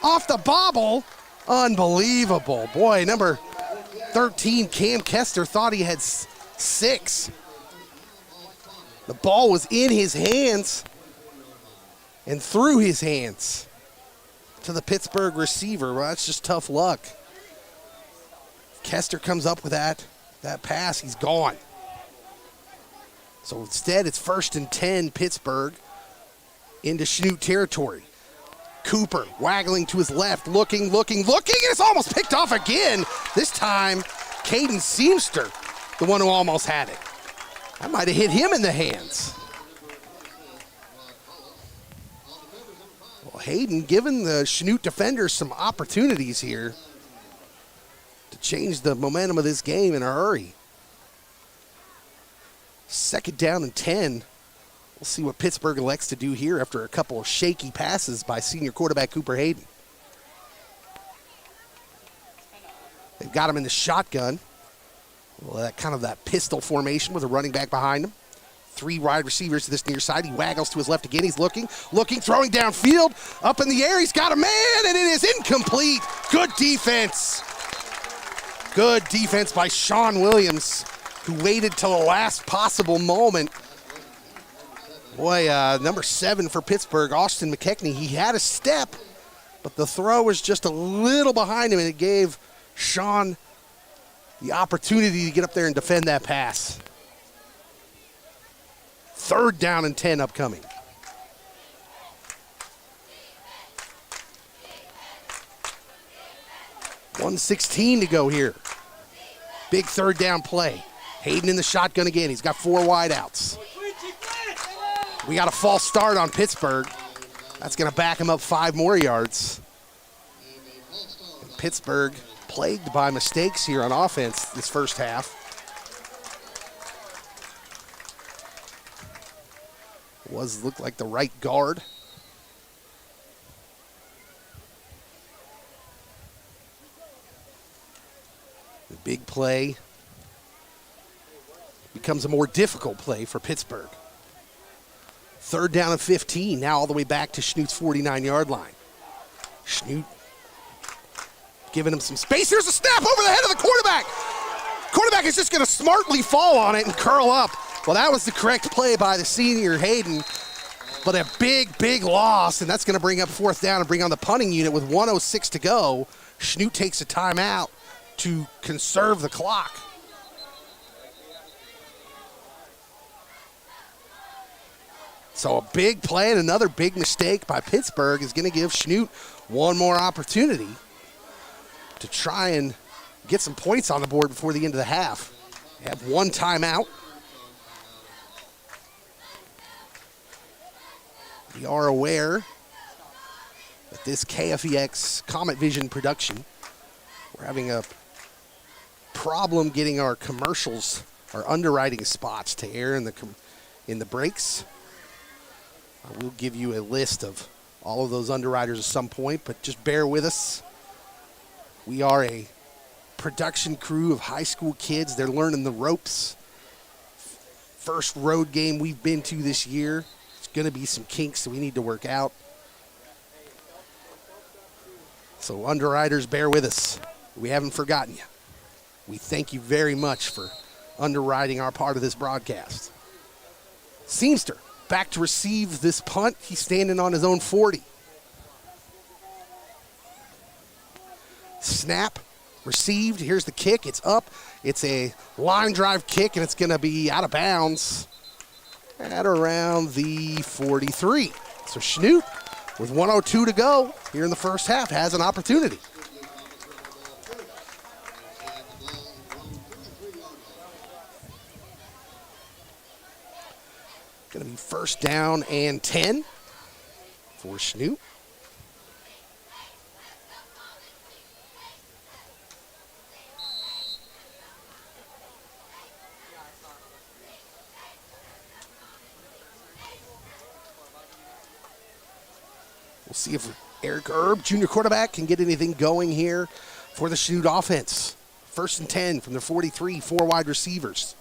Off the bobble. Unbelievable. Boy, number 13, Cam Kester, thought he had 6. The ball was in his hands and through his hands to the Pittsburgh receiver. Well, that's just tough luck. Kester comes up with that pass, he's gone. So instead, it's 1st and 10, Pittsburgh, into Chanute territory. Cooper waggling to his left, looking, and it's almost picked off again. This time, Caden Seamster, the one who almost had it. I might have hit him in the hands. Well, Hayden giving the Chanute defenders some opportunities here to change the momentum of this game in a hurry. 2nd down and 10. We'll see what Pittsburgh elects to do here after a couple of shaky passes by senior quarterback Cooper Hayden. They've got him in the shotgun. Well, that pistol formation with a running back behind him. 3 wide receivers to this near side. He waggles to his left again. He's looking, throwing downfield. Up in the air, he's got a man, and it is incomplete. Good defense. Good defense by Sean Williams, who waited till the last possible moment. Boy, number 7 for Pittsburgh, Austin McKechnie, he had a step, but the throw was just a little behind him, and it gave Sean the opportunity to get up there and defend that pass. 3rd down and 10 upcoming. .116 to go here. Big 3rd down play. Hayden in the shotgun again. He's got 4 wideouts. We got a false start on Pittsburgh. That's going to back him up 5 more yards. And Pittsburgh plagued by mistakes here on offense this first half. Looked like the right guard. The big play becomes a more difficult play for Pittsburgh. 3rd down and 15, now all the way back to Chanute's 49-yard line. Chanute giving him some space. Here's a snap over the head of the quarterback. Quarterback is just going to smartly fall on it and curl up. Well, that was the correct play by the senior Hayden, but a big loss, and that's going to bring up 4th down and bring on the punting unit with 1:06 to go. Chanute takes a timeout to conserve the clock. So a big play and another big mistake by Pittsburgh is going to give Chanute one more opportunity to try and get some points on the board before the end of the half. They have one timeout. We are aware that this KFEX Comet Vision production, we're having a problem getting our commercials, our underwriting spots to air in the breaks. I will give you a list of all of those underwriters at some point, but just bear with us. We are a production crew of high school kids. They're learning the ropes. First road game we've been to this year. It's going to be some kinks that we need to work out. So underwriters, bear with us. We haven't forgotten you. We thank you very much for underwriting our part of this broadcast. Seamster back to receive this punt. He's standing on his own 40. Snap, received. Here's the kick. It's up. It's a line drive kick, and it's going to be out of bounds at around the 43. So Chanute, with 1:02 to go here in the first half, has an opportunity. Going to be first down and 10 for Chanute. We'll see if Eric Erb, junior quarterback, can get anything going here for the Chanute offense. First and 10 from the 43, four wide receivers.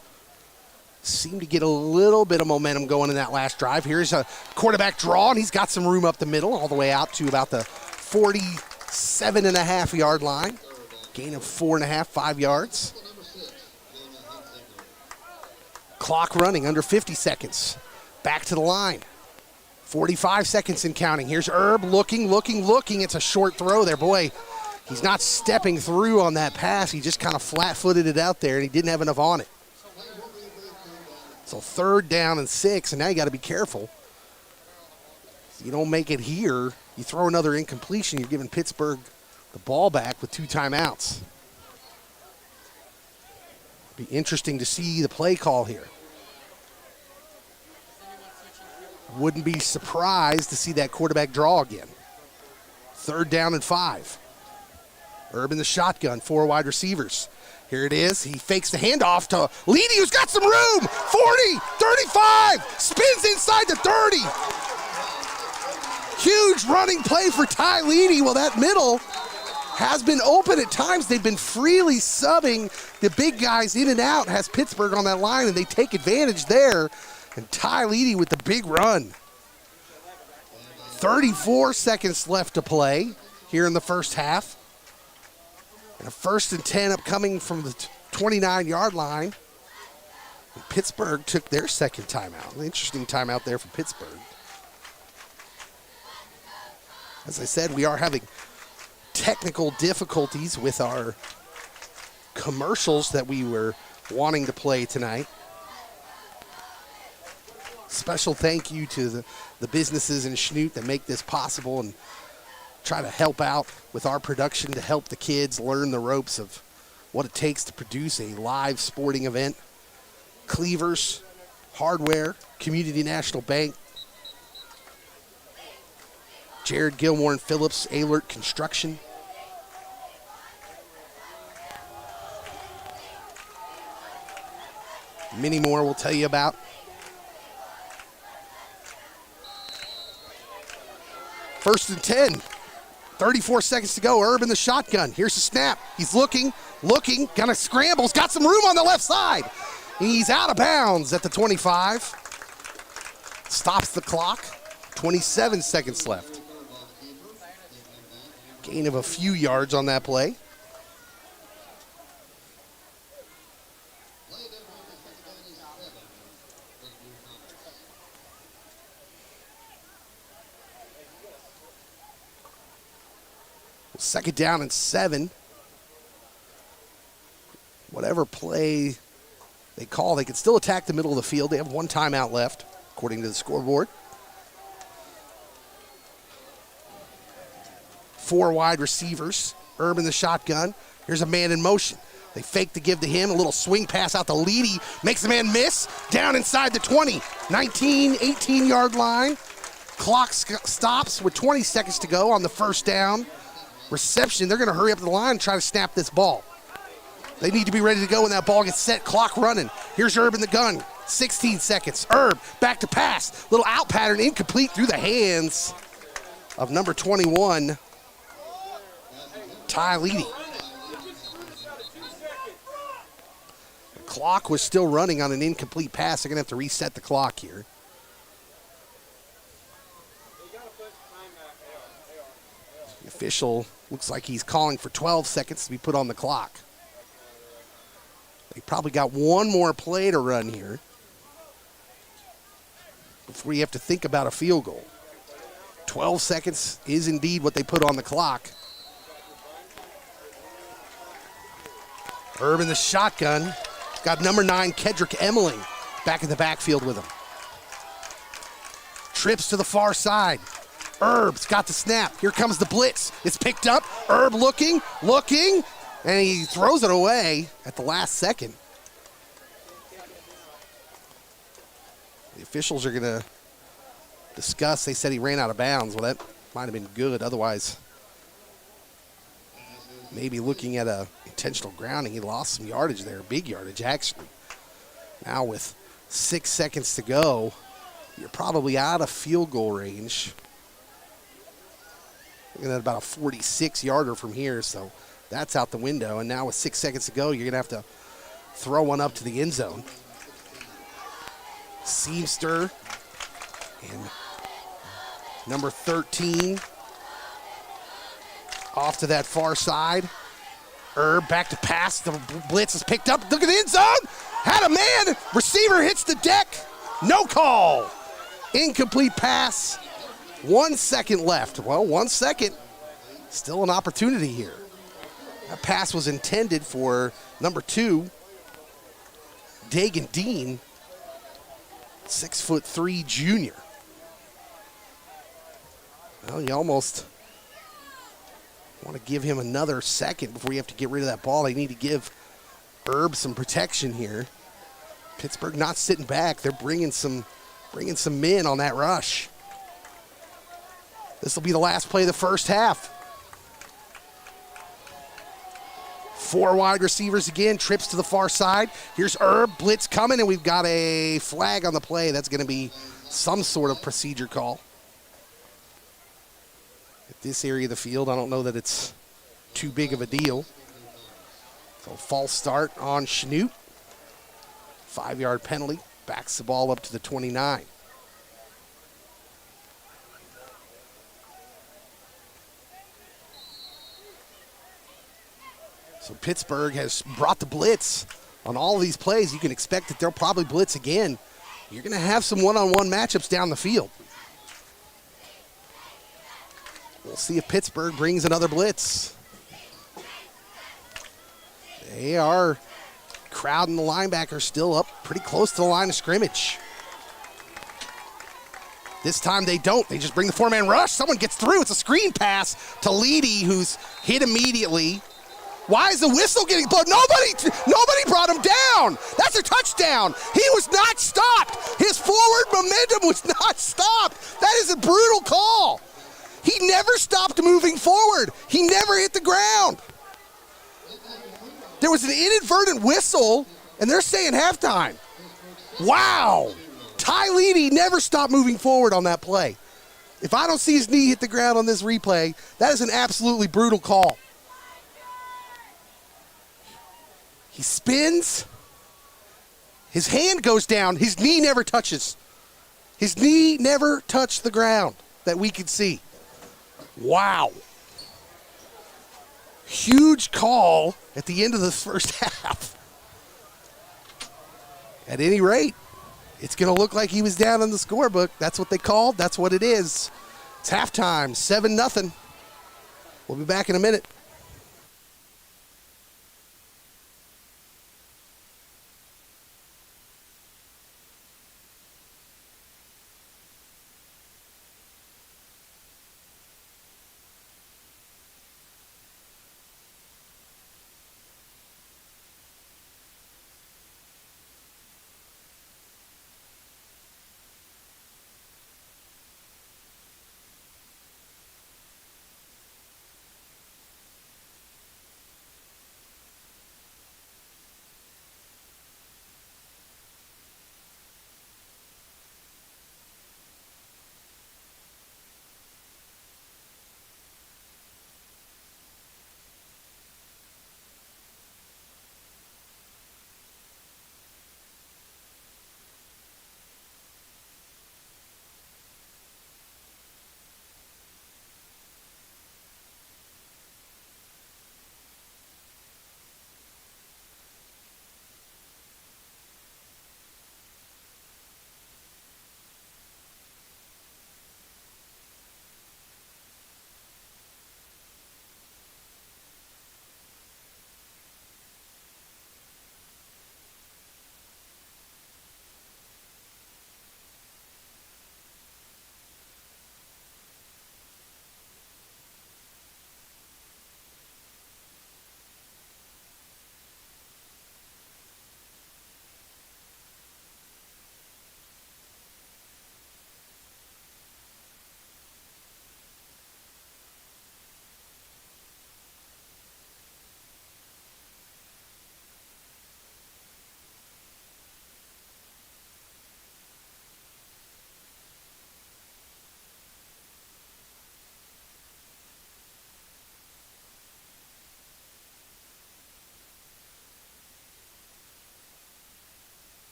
Seemed to get a little bit of momentum going in that last drive. Here's a quarterback draw, and he's got some room up the middle, all the way out to about the 47.5-yard line. Gain of 4.5, 5 yards. Clock running under 50 seconds. Back to the line. 45 seconds and counting. Here's Erb looking. It's a short throw there. Boy, he's not stepping through on that pass. He just kind of flat-footed it out there, and he didn't have enough on it. So third down and 6, and now you got to be careful. You don't make it here. You throw another incompletion, you're giving Pittsburgh the ball back with 2 timeouts. Be interesting to see the play call here. Wouldn't be surprised to see that quarterback draw again. Third down and 5. Erb in the shotgun, 4 wide receivers. Here it is. He fakes the handoff to Leedy, who's got some room. 40, 35, spins inside the 30. Huge running play for Ty Leedy. Well, that middle has been open at times. They've been freely subbing the big guys in and out. Has Pittsburgh on that line, and they take advantage there. And Ty Leedy with the big run. 34 seconds left to play here in the first half. And a first and 10 upcoming from the 29-yard line. And Pittsburgh took their second timeout. An interesting timeout there for Pittsburgh. As I said, we are having technical difficulties with our commercials that we were wanting to play tonight. Special thank you to the businesses in Chanute that make this possible and try to help out with our production to help the kids learn the ropes of what it takes to produce a live sporting event. Cleavers, Hardware, Community National Bank, Jared Gilmore and Phillips, Alert Construction. Many more we'll tell you about. First and 10. 34 seconds to go. Erb in the shotgun. Here's the snap. He's looking, kind of scrambles, got some room on the left side. He's out of bounds at the 25. Stops the clock. 27 seconds left. Gain of a few yards on that play. Second down and 7. Whatever play they call, they can still attack the middle of the field. They have 1 timeout left, according to the scoreboard. 4 wide receivers. Erb in the shotgun. Here's a man in motion. They fake to give to him. A little swing pass out to Leedy. Makes the man miss. Down inside the 20. 19, 18-yard line. Clock stops with 20 seconds to go on the first down. Reception, they're going to hurry up the line and try to snap this ball. They need to be ready to go when that ball gets set. Clock running. Here's Herb in the gun. 16 seconds. Herb back to pass. Little out pattern, incomplete through the hands of number 21, Ty Leedy. The clock was still running on an incomplete pass. They're going to have to reset the clock here. The official looks like he's calling for 12 seconds to be put on the clock. They probably got one more play to run here before you have to think about a field goal. 12 seconds is indeed what they put on the clock. Herb in the shotgun. Got number 9, Kedrick Emmeling, back in the backfield with him. Trips to the far side. Herb's got the snap. Here comes the blitz. It's picked up. Herb looking, and he throws it away at the last second. The officials are going to discuss. They said he ran out of bounds. Well, that might have been good. Otherwise, maybe looking at a intentional grounding, he lost some yardage there, big yardage actually. Now with 6 seconds to go, you're probably out of field goal range. Looking at about a 46-yarder from here, so that's out the window. And now with 6 seconds to go, you're going to have to throw one up to the end zone. Seamster and number 13 off to that far side. Herb back to pass. The blitz is picked up. Look at the end zone. Had a man. Receiver hits the deck. No call. Incomplete pass. 1 second left. Well, 1 second. Still an opportunity here. That pass was intended for number 2, Dagan Dean, 6'3" junior. Well, you almost want to give him another second before you have to get rid of that ball. They need to give Herb some protection here. Pittsburgh not sitting back. They're bringing some men on that rush. This will be the last play of the first half. 4 wide receivers again, trips to the far side. Here's Herb, blitz coming, and we've got a flag on the play. That's going to be some sort of procedure call. At this area of the field, I don't know that it's too big of a deal. So false start on Chanute. 5-yard penalty, backs the ball up to the 29. So Pittsburgh has brought the blitz on all of these plays. You can expect that they'll probably blitz again. You're going to have some one-on-one matchups down the field. We'll see if Pittsburgh brings another blitz. They are crowding the linebacker still up pretty close to the line of scrimmage. This time they don't. They just bring the 4-man rush. Someone gets through. It's a screen pass to Leedy, who's hit immediately. Why is the whistle getting blown? Nobody brought him down. That's a touchdown. He was not stopped. His forward momentum was not stopped. That is a brutal call. He never stopped moving forward. He never hit the ground. There was an inadvertent whistle, and they're saying halftime. Wow. Ty Leedy never stopped moving forward on that play. If I don't see his knee hit the ground on this replay, that is an absolutely brutal call. He spins. His hand goes down. His knee never touches. His knee never touched the ground that we could see. Wow. Huge call at the end of the first half. At any rate, it's going to look like he was down in the scorebook. That's what they called. That's what it is. It's halftime, 7-0. We'll be back in a minute.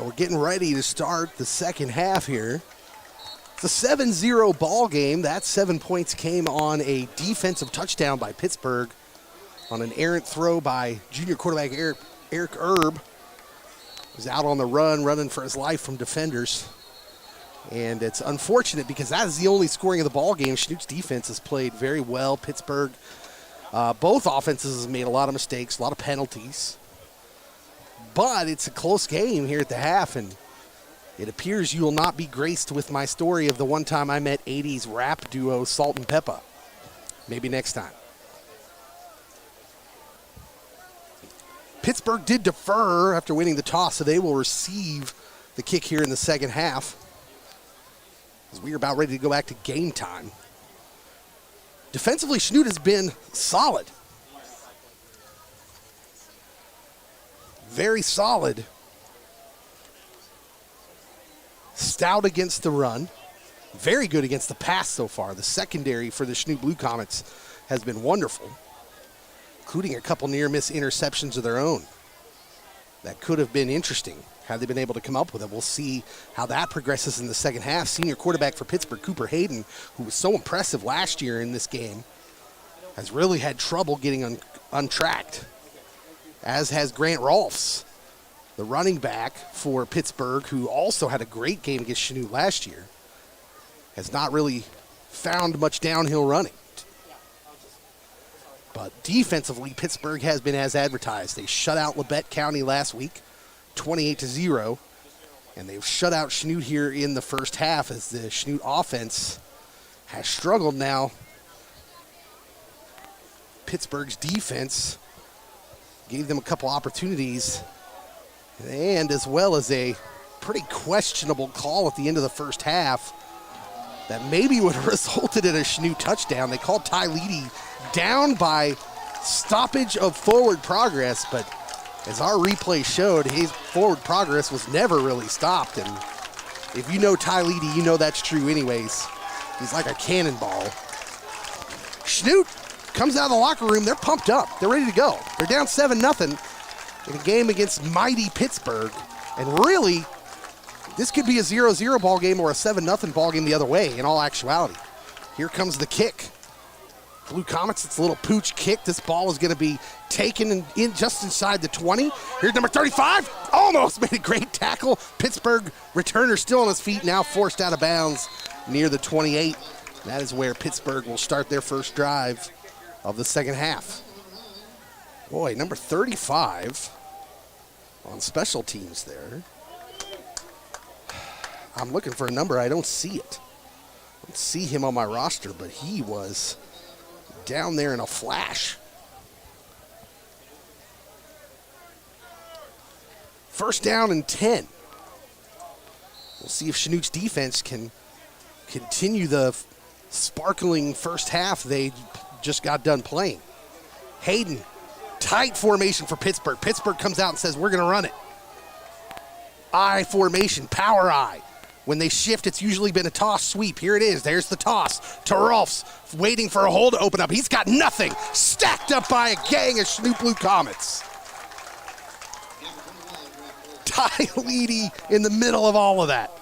Well, we're getting ready to start the second half here. It's a 7-0 ball game. That 7 points came on a defensive touchdown by Pittsburgh on an errant throw by junior quarterback Eric Erb. He was out on the run, running for his life from defenders. And it's unfortunate because that is the only scoring of the ball game. Chanute's defense has played very well. Pittsburgh, both offenses have made a lot of mistakes, a lot of penalties. But it's a close game here at the half, and it appears you will not be graced with my story of the one time I met 80s rap duo Salt and Peppa. Maybe next time. Pittsburgh did defer after winning the toss, so they will receive the kick here in the second half, as we are about ready to go back to game time. Defensively, Chanute has been solid. Very solid. Stout against the run. Very good against the pass so far. The secondary for the Chanute Blue Comets has been wonderful, including a couple near-miss interceptions of their own. That could have been interesting had they been able to come up with it. We'll see how that progresses in the second half. Senior quarterback for Pittsburgh, Cooper Hayden, who was so impressive last year in this game, has really had trouble getting untracked, as has Grant Rolfs, the running back for Pittsburgh, who also had a great game against Chanute last year, has not really found much downhill running. But defensively, Pittsburgh has been as advertised. They shut out Labette County last week, 28-0, and they've shut out Chanute here in the first half as the Chanute offense has struggled now. Pittsburgh's defense gave them a couple opportunities, and as well as a pretty questionable call at the end of the first half that maybe would have resulted in a Chanute touchdown. They called Ty Leedy down by stoppage of forward progress, but as our replay showed, his forward progress was never really stopped, and if you know Ty Leedy, you know that's true anyways. He's like a cannonball. Chanute comes out of the locker room. They're pumped up. They're ready to go. They're down 7-0 in a game against mighty Pittsburgh. And really, this could be a 0-0 ball game or a 7-0 ball game the other way in all actuality. Here comes the kick. Blue Comets, it's a little pooch kick. This ball is going to be taken in just inside the 20. Here's number 35. Almost made a great tackle. Pittsburgh returner still on his feet, now forced out of bounds near the 28. That is where Pittsburgh will start their first drive of the second half. Boy, number 35 on special teams there. I'm looking for a number. I don't see it. I don't see him on my roster, but he was down there in a flash. First down and 10. We'll see if Chanute's defense can continue the sparkling first half they just got done playing. Hayden, tight formation for Pittsburgh. Pittsburgh comes out and says, we're going to run it. I formation, power I. When they shift, it's usually been a toss sweep. Here it is. There's the toss to Rolfs, waiting for a hole to open up. He's got nothing. Stacked up by a gang of Chanute Blue Comets. Ty Leedy in the middle of all of that.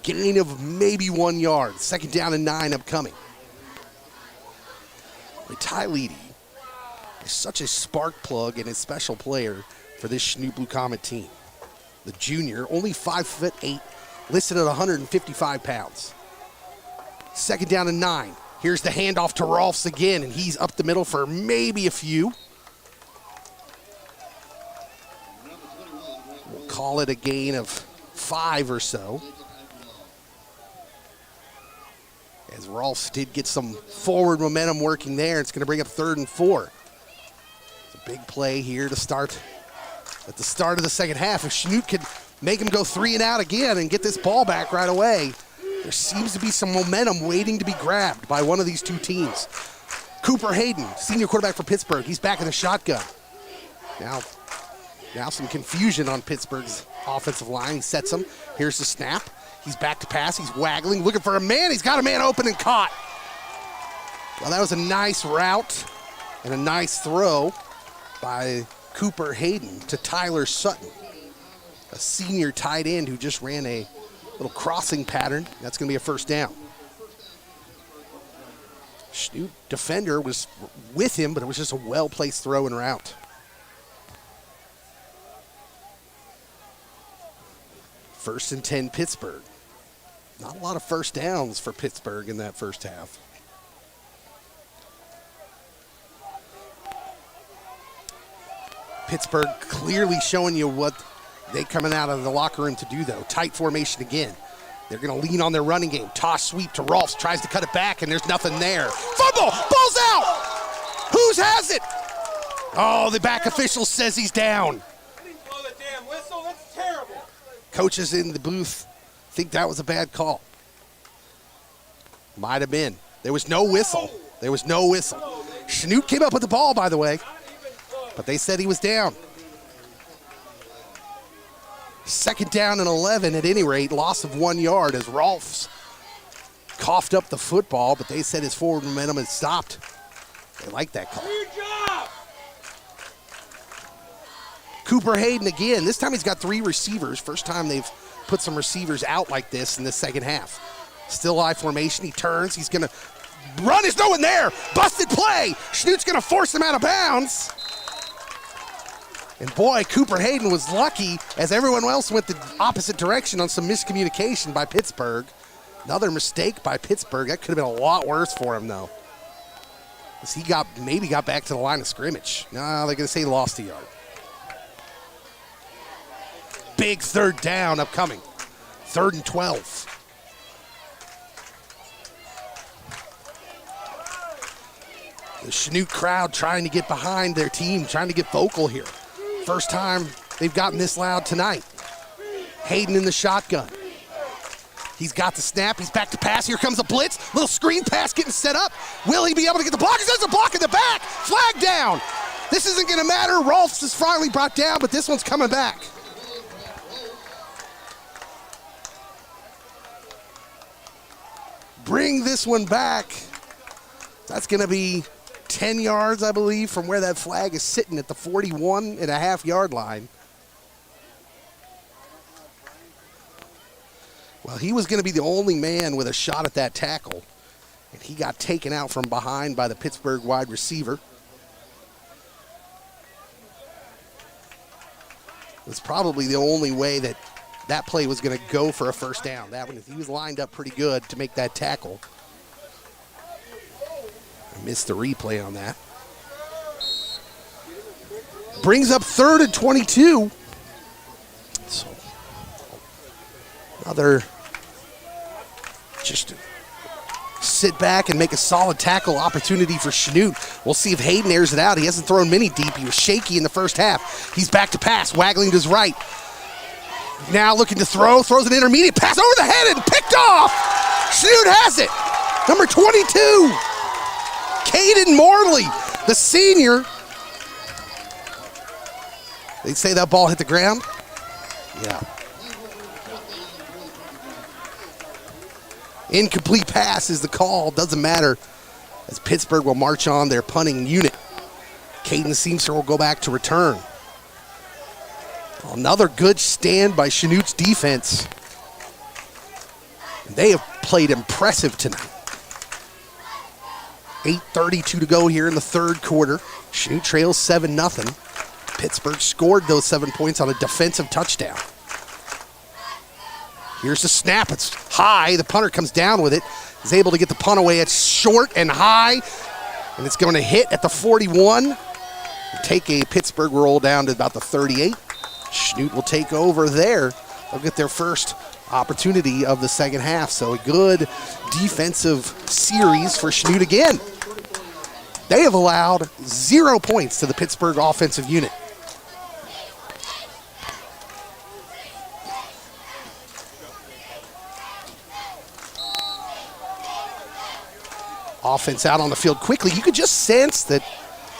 Gain of maybe 1 yard. Second down and 9 upcoming. Ty Leedy is such a spark plug and a special player for this Chanute Blue Comet team. The junior, only 5'8", listed at 155 pounds. Second down and 9. Here's the handoff to Rolfs again, and he's up the middle for maybe a few. We'll call it a gain of 5 or so. As Rolfs did get some forward momentum working there, it's going to bring up 3rd and 4. It's a big play here to start at the start of the second half. If Chanute could make him go 3 and out again and get this ball back right away, there seems to be some momentum waiting to be grabbed by one of these two teams. Cooper Hayden, senior quarterback for Pittsburgh. He's back in the shotgun. Now some confusion on Pittsburgh's offensive line. He sets him. Here's the snap. He's back to pass. He's waggling, looking for a man. He's got a man open and caught. Well, that was a nice route And a nice throw by Cooper Hayden to Tyler Sutton, a senior tight end who just ran a little crossing pattern. That's going to be a first down. Chanute defender was with him, but it was just a well-placed throw and route. First and 10, Pittsburgh. Not a lot of first downs for Pittsburgh in that first half. Pittsburgh clearly showing you what they coming out of the locker room to do, though. Tight formation again. They're going to lean on their running game. Toss sweep to Rolfs. Tries to cut it back, and there's nothing there. Fumble! Ball's out! Whose has it? Oh, the back official says he's down. Blow the damn whistle. That's terrible. Coaches in the booth think that was a bad call. Might have been. There was no whistle. There was no whistle. Chanute came up with the ball, by the way, but they said he was down. Second down and 11 at any rate, loss of 1 yard as Rolfs coughed up the football, but they said his forward momentum had stopped. They like that call. Good job. Cooper Hayden again. This time he's got 3 receivers. First time they've put some receivers out like this in the second half. Still I formation. He turns. He's going to run. There's no one there. Busted play. Chanute's going to force him out of bounds. And boy, Cooper Hayden was lucky as everyone else went the opposite direction on some miscommunication by Pittsburgh. Another mistake by Pittsburgh. That could have been a lot worse for him, though. As he maybe got back to the line of scrimmage. No, they're going to say he lost a yard. Big third down upcoming. 3rd and 12. The Chanute crowd trying to get behind their team, trying to get vocal here. First time they've gotten this loud tonight. Hayden in the shotgun. He's got the snap. He's back to pass. Here comes a blitz. Little screen pass getting set up. Will he be able to get the block? There's a block in the back. Flag down. This isn't going to matter. Rolfs is finally brought down, but this one's coming back. Bring this one back. That's going to be 10 yards, I believe, from where that flag is sitting at the 41.5-yard line. Well, he was going to be the only man with a shot at that tackle, and he got taken out from behind by the Pittsburgh wide receiver. It was probably the only way that play was going to go for a first down. That one, he was lined up pretty good to make that tackle. I missed the replay on that. Brings up 3rd and 22. So another just sit back and make a solid tackle opportunity for Chanute. We'll see if Hayden airs it out. He hasn't thrown many deep. He was shaky in the first half. He's back to pass, waggling to his right. Now looking to throw, throws an intermediate pass over the head and picked off. Chanute has it. Number 22. Caden Morley, the senior. They say that ball hit the ground? Yeah. Incomplete pass is the call. Doesn't matter as Pittsburgh will march on their punting unit. Caden Seamster will go back to return. Another good stand by Chanute's defense. They have played impressive tonight. 8:32 to go here in the third quarter. Chanute trails 7-0. Pittsburgh scored those 7 points on a defensive touchdown. Here's the snap. It's high. The punter comes down with it. Is able to get the punt away. It's short and high. And it's going to hit at the 41. Take a Pittsburgh roll down to about the 38. Chanute will take over there. They'll get their first opportunity of the second half. So a good defensive series for Chanute again. They have allowed 0 points to the Pittsburgh offensive unit. Offense out on the field quickly. You could just sense that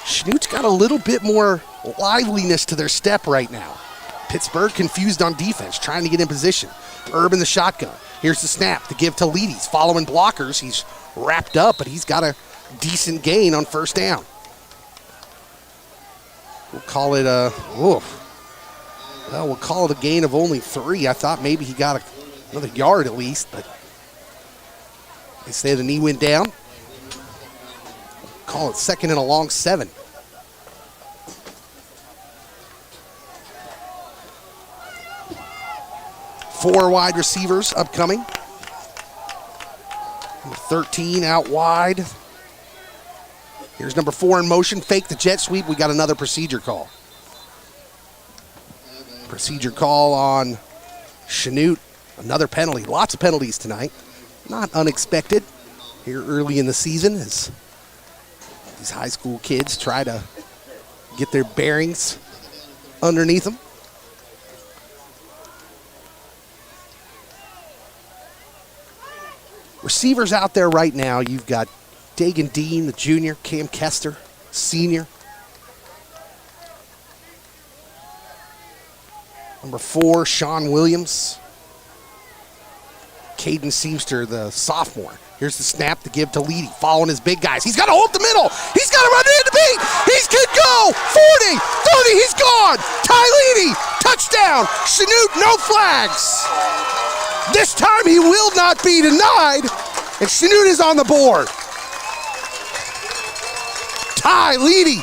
Chanute's got a little bit more liveliness to their step right now. Pittsburgh confused on defense, trying to get in position. Urban the shotgun. Here's the snap to give to Leeds. Following blockers. He's wrapped up, but he's got a decent gain on first down. We'll call it we'll call it a gain of only 3. I thought maybe he got another yard at least, but they say the knee went down. Call it 2nd and a long 7. Four wide receivers upcoming. 13 out wide. Here's number 4 in motion. Fake the jet sweep. We got another procedure call. Procedure call on Chanute. Another penalty. Lots of penalties tonight. Not unexpected here early in the season as these high school kids try to get their bearings underneath them. Receivers out there right now, you've got Dagan Dean, the junior, Cam Kester, senior. Number 4, Sean Williams. Caden Seamster, the sophomore. Here's the snap to give to Leedy, following his big guys. He's got to hold the middle. He's got to run into beat. He's good go. 40, 30, he's gone. Ty Leedy, touchdown. Chanute, no flags. This time he will not be denied, and Chanute is on the board. Ty Leedy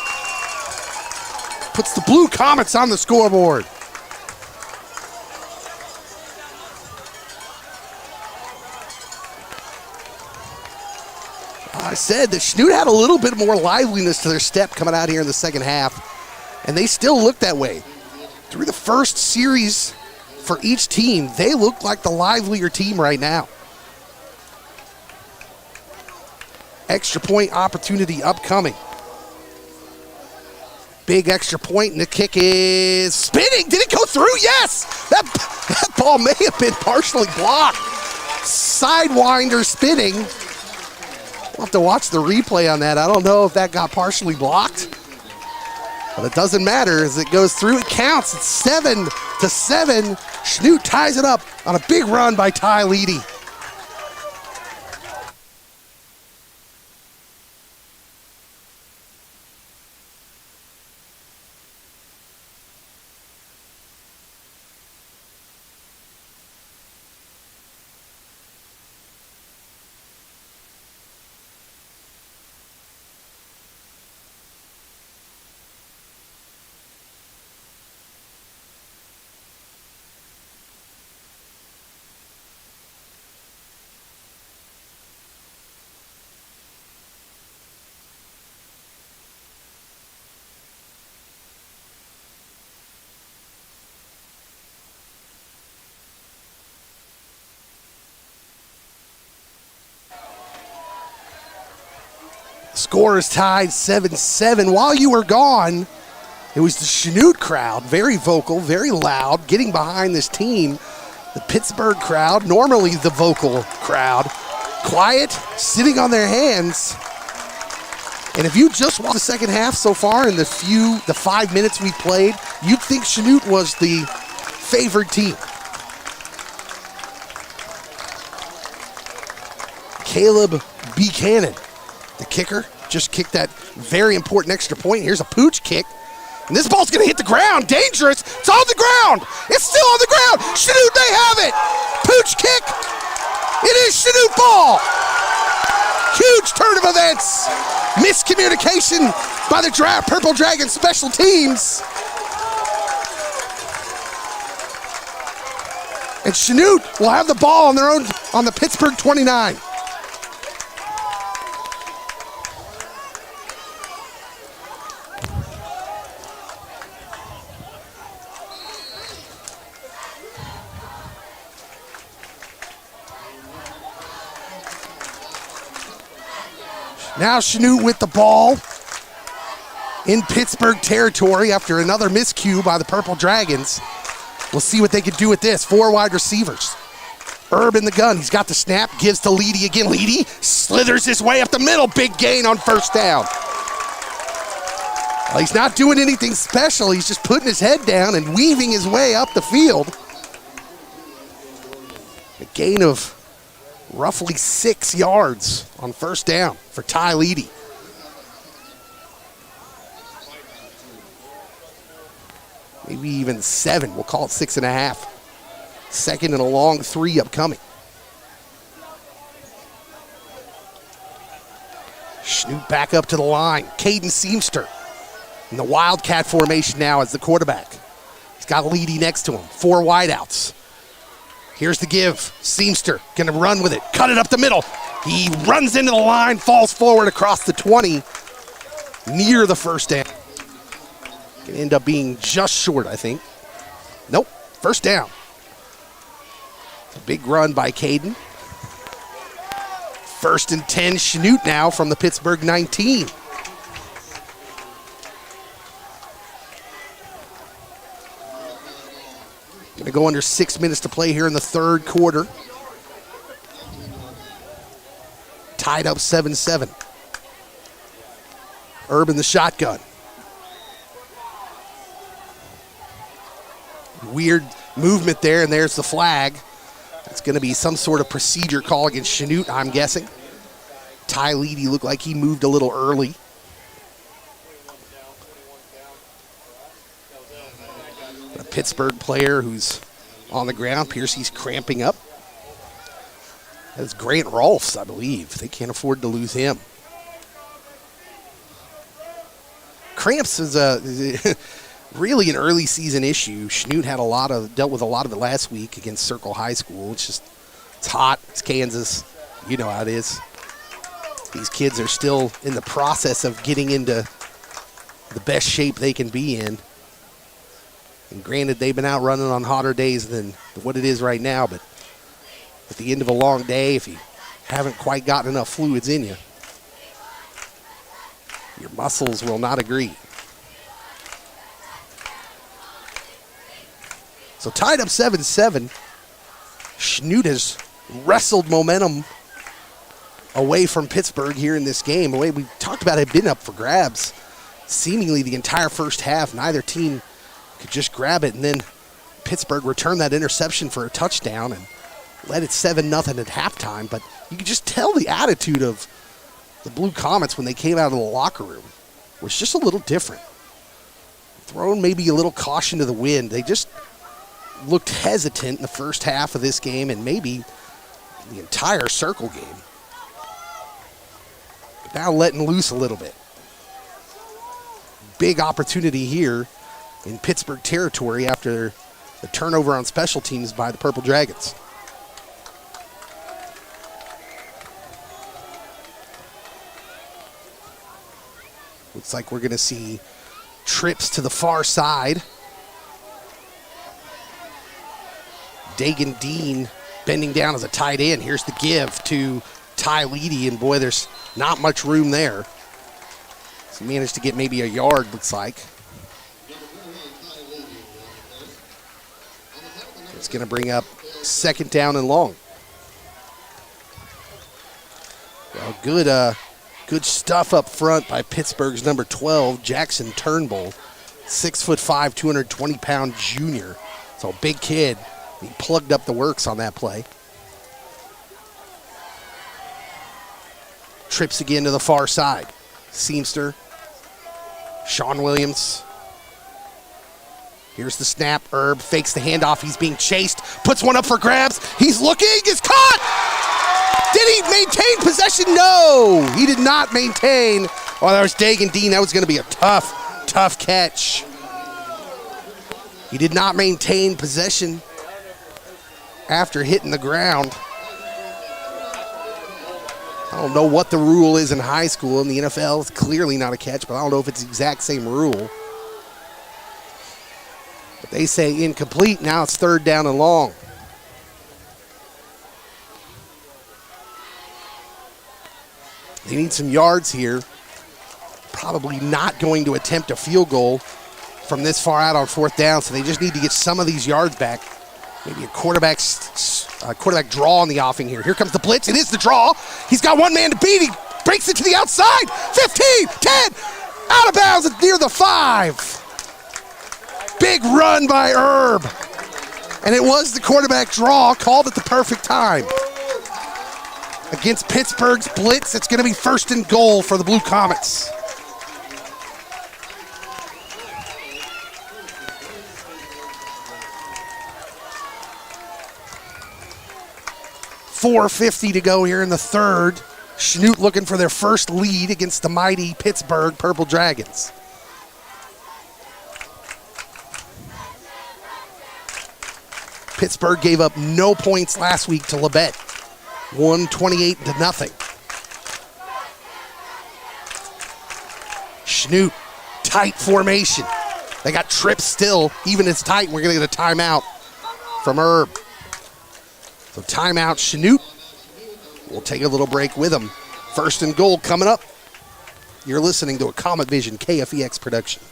puts the Blue Comets on the scoreboard. I said that Chanute had a little bit more liveliness to their step coming out here in the second half, and they still look that way. Through the first series for each team, they look like the livelier team right now. Extra point opportunity upcoming. Big extra point, and the kick is spinning. Did it go through? Yes! That ball may have been partially blocked. Sidewinder spinning. We'll have to watch the replay on that. I don't know if that got partially blocked, but it doesn't matter as it goes through. It counts. It's 7-7. Chanute ties it up on a big run by Ty Leedy. Score is tied 7-7. While you were gone, it was the Chanute crowd, very vocal, very loud, getting behind this team. The Pittsburgh crowd, normally the vocal crowd, quiet, sitting on their hands. And if you just watch the second half so far in the 5 minutes we played, you'd think Chanute was the favored team. Caleb Buchanan, the kicker, just kicked that very important extra point. Here's a pooch kick. And this ball's going to hit the ground. Dangerous. It's on the ground. It's still on the ground. Chanute, they have it. Pooch kick. It is Chanute ball. Huge turn of events. Miscommunication by the Purple Dragon special teams. And Chanute will have the ball on their own on the Pittsburgh 29. Now Chanute with the ball in Pittsburgh territory after another miscue by the Purple Dragons. We'll see what they can do with this. 4 wide receivers. Herb in the gun. He's got the snap. Gives to Leedy again. Leedy slithers his way up the middle. Big gain on first down. Well, he's not doing anything special. He's just putting his head down and weaving his way up the field. A gain of roughly 6 yards on first down for Ty Leedy. maybe even 7. We'll call it 6.5. Second and a long 3 upcoming. Chanute back up to the line. Caden Seamster in the Wildcat formation now as the quarterback. He's got Leedy next to him. 4 wideouts. Here's the give. Seamster going to run with it. Cut it up the middle. He runs into the line, falls forward across the 20, near the first down. Going to end up being just short, I think. Nope, first down. It's a big run by Caden. 1st and 10, Chanute now from the Pittsburgh 19. Going to go under 6 minutes to play here in the 3rd quarter. Tied up 7-7. Herb in the shotgun. Weird movement there, and there's the flag. It's going to be some sort of procedure call against Chanute, I'm guessing. Ty Leedy looked like he moved a little early. A Pittsburgh player who's on the ground. Piercy's cramping up. That's Grant Rolfs, I believe. They can't afford to lose him. Cramps is really an early season issue. Chanute had dealt with a lot of it last week against Circle High School. It's hot. It's Kansas. You know how it is. These kids are still in the process of getting into the best shape they can be in. And granted, they've been out running on hotter days than what it is right now, but at the end of a long day, if you haven't quite gotten enough fluids in you, your muscles will not agree. So tied up 7-7. Chanute has wrestled momentum away from Pittsburgh here in this game. The way we talked about it had been up for grabs seemingly the entire first half. Neither team could just grab it, and then Pittsburgh returned that interception for a touchdown and led it 7-0 at halftime. But you could just tell the attitude of the Blue Comets when they came out of the locker room was just a little different. Thrown maybe a little caution to the wind. They just looked hesitant in the first half of this game and maybe the entire Circle game. But now letting loose a little bit. Big opportunity here in Pittsburgh territory after the turnover on special teams by the Purple Dragons. Looks like we're going to see trips to the far side. Dagan Dean bending down as a tight end. Here's the give to Ty Leedy, and boy, there's not much room there. So he managed to get maybe a yard, looks like. It's going to bring up 2nd down and long. Well, good stuff up front by Pittsburgh's number 12, Jackson Turnbull. 6'5", 220-pound junior. So a big kid. He plugged up the works on that play. Trips again to the far side. Seamster. Sean Williams. Here's the snap. Herb fakes the handoff. He's being chased. Puts one up for grabs. He's looking. Is caught. Did he maintain possession? No. He did not maintain. Oh, that was Dagan Dean. That was going to be a tough catch. He did not maintain possession after hitting the ground. I don't know what the rule is in high school. In the NFL, it's clearly not a catch, but I don't know if it's the exact same rule. But they say incomplete. Now it's 3rd down and long. They need some yards here. Probably not going to attempt a field goal from this far out on 4th down, so they just need to get some of these yards back. Maybe a quarterback draw on the offing here. Here comes the blitz. It is the draw. He's got one man to beat. He breaks it to the outside. 15, 10, out of bounds near the 5. Big run by Herb. And it was the quarterback draw, called at the perfect time. Against Pittsburgh's blitz, it's going to be 1st and goal for the Blue Comets. 4:50 to go here in the third. Chanute looking for their first lead against the mighty Pittsburgh Purple Dragons. Pittsburgh gave up no points last week to Labette. Won 28-0. Chanute, tight formation. They got trips still. Even it's tight, we're going to get a timeout from Herb. So timeout, Chanute. We'll take a little break with him. First and goal coming up. You're listening to a Comet Vision KFEX production.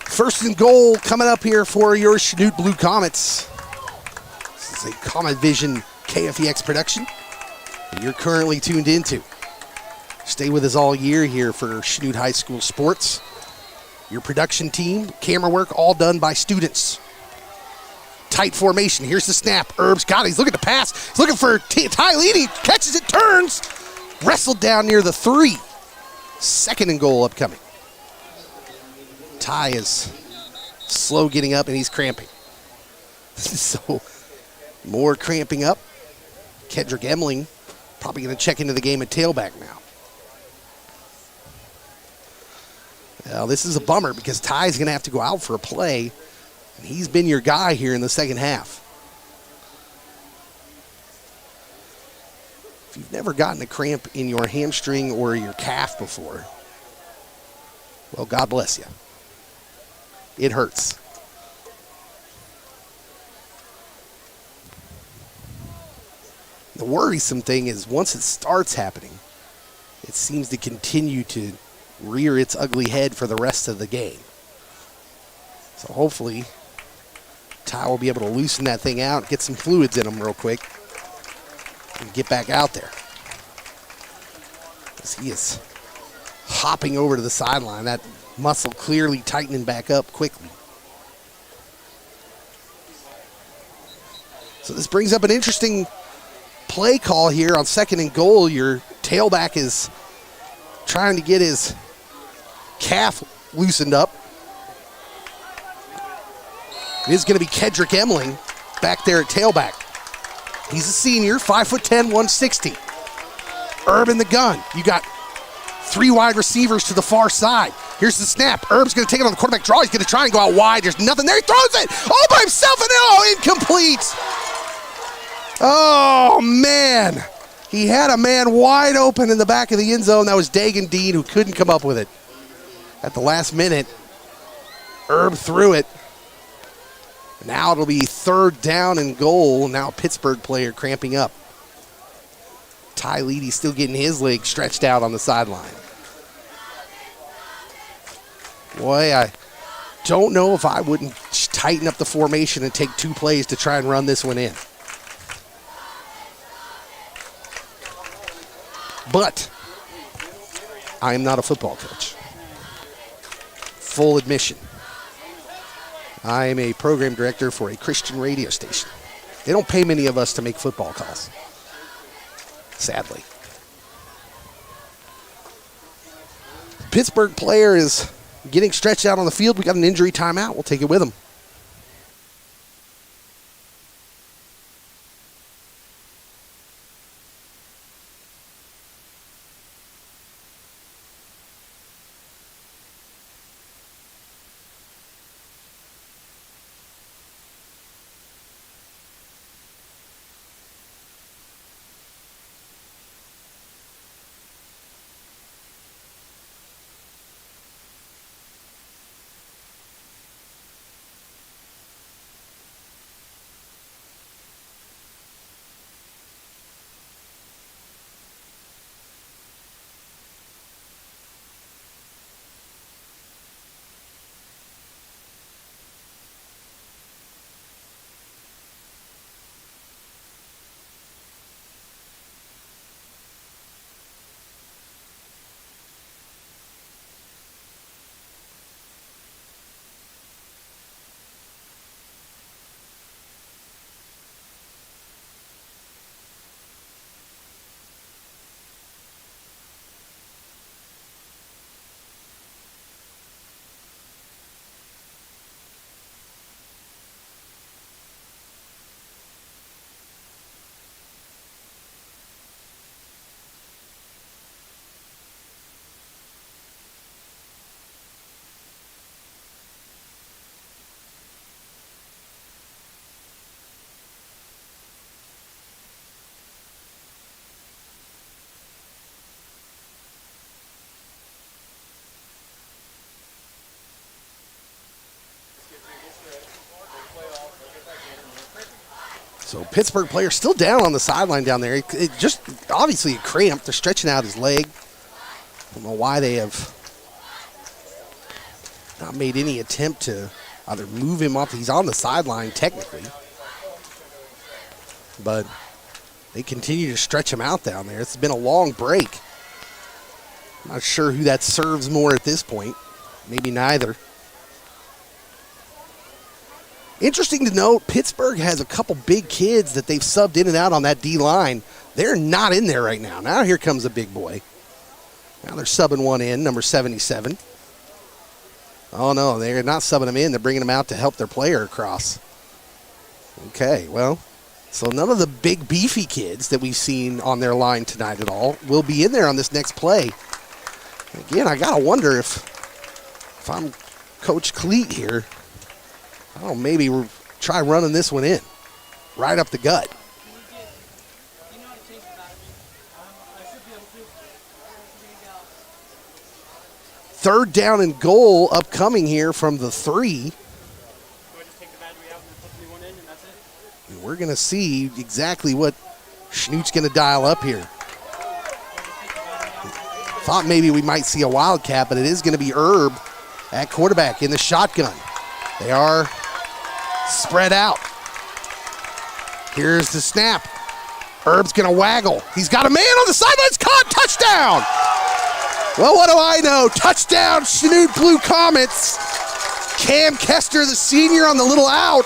First and goal coming up here for your Chanute Blue Comets. This is a Comet Vision KFEX production that you're currently tuned into. Stay with us all year here for Chanute High School Sports. Your production team, camera work, all done by students. Tight formation. Here's the snap. Herb's got it. He's looking to pass. He's looking for Ty Leedy. Catches it, turns. Wrestled down near the 3. Second and goal upcoming. Ty is slow getting up and he's cramping. So more cramping up. Kedrick Emling probably going to check into the game at tailback now. Well, this is a bummer because Ty's going to have to go out for a play, and he's been your guy here in the second half. If you've never gotten a cramp in your hamstring or your calf before, well, God bless you. It hurts. The worrisome thing is once it starts happening, it seems to continue to rear its ugly head for the rest of the game. So hopefully, Ty will be able to loosen that thing out, get some fluids in him real quick, and get back out there. As he is hopping over to the sideline, that muscle clearly tightening back up quickly. So this brings up an interesting play call here on second and goal. Your tailback is trying to get his calf loosened up. It is going to be Kedrick Emling back there at tailback. He's a senior, 5'10", 160. Herb in the gun. You got 3 wide receivers to the far side. Here's the snap. Herb's going to take it on the quarterback draw. He's going to try and go out wide. There's nothing there. He throws it all by himself, and incomplete. Oh, man. He had a man wide open in the back of the end zone. That was Dagan Dean, who couldn't come up with it. At the last minute, Herb threw it. Now it'll be third down and goal. Now Pittsburgh player cramping up. Ty Leedy still getting his leg stretched out on the sideline. Boy, I don't know if I wouldn't tighten up the formation and take 2 plays to try and run this one in. But I am not a football coach. Full admission. I am a program director for a Christian radio station. They don't pay many of us to make football calls, sadly. Pittsburgh player is getting stretched out on the field. We got an injury timeout. We'll take it with him. So Pittsburgh player still down on the sideline down there. It just obviously a cramp. They're stretching out his leg. I don't know why they have not made any attempt to either move him off. He's on the sideline technically, but they continue to stretch him out down there. It's been a long break. Not sure who that serves more at this point. Maybe neither. Interesting to note, Pittsburgh has a couple big kids that they've subbed in and out on that D-line. They're not in there right now. Now here comes a big boy. Now they're subbing one in, number 77. Oh, no, they're not subbing him in. They're bringing him out to help their player across. Okay, well, so none of the big beefy kids that we've seen on their line tonight at all will be in there on this next play. Again, I got to wonder if I'm Coach Cleat here, oh, maybe we'll try running this one in, right up the gut. Third down and goal upcoming here from the 3. And we're going to see exactly what Chanute's going to dial up here. Thought maybe we might see a wildcat, but it is going to be Herb at quarterback in the shotgun. They are spread out. Here's the snap. Herb's going to waggle. He's got a man on the sidelines. Caught. Touchdown. Well, what do I know? Touchdown, Chanute Blue Comets. Cam Kester, the senior, on the little out.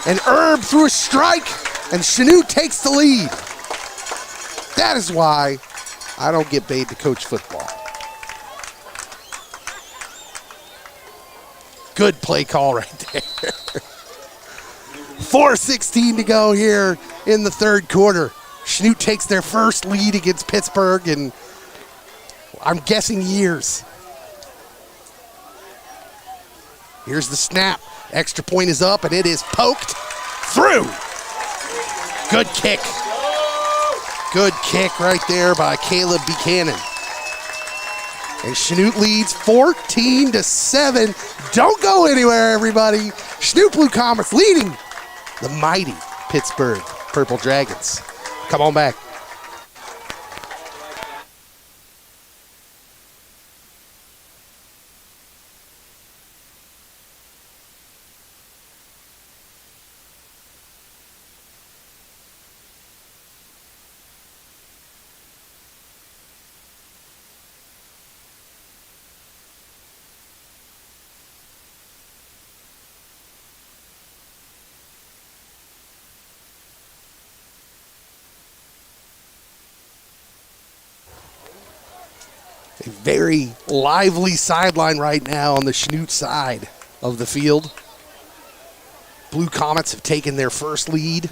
And Herb threw a strike, and Chanute takes the lead. That is why I don't get paid to coach football. Good play call right there. 4:16 to go here in the third quarter. Chanute takes their first lead against Pittsburgh in, I'm guessing, years. Here's the snap. Extra point is up, and it is poked through. Good kick. Good kick right there by Caleb Buchanan. And Chanute leads 14-7. Don't go anywhere, everybody. Chanute Blue Comets leading the mighty Pittsburgh Purple Dragons. Come on back. A very lively sideline right now on the Chanute side of the field. Blue Comets have taken their first lead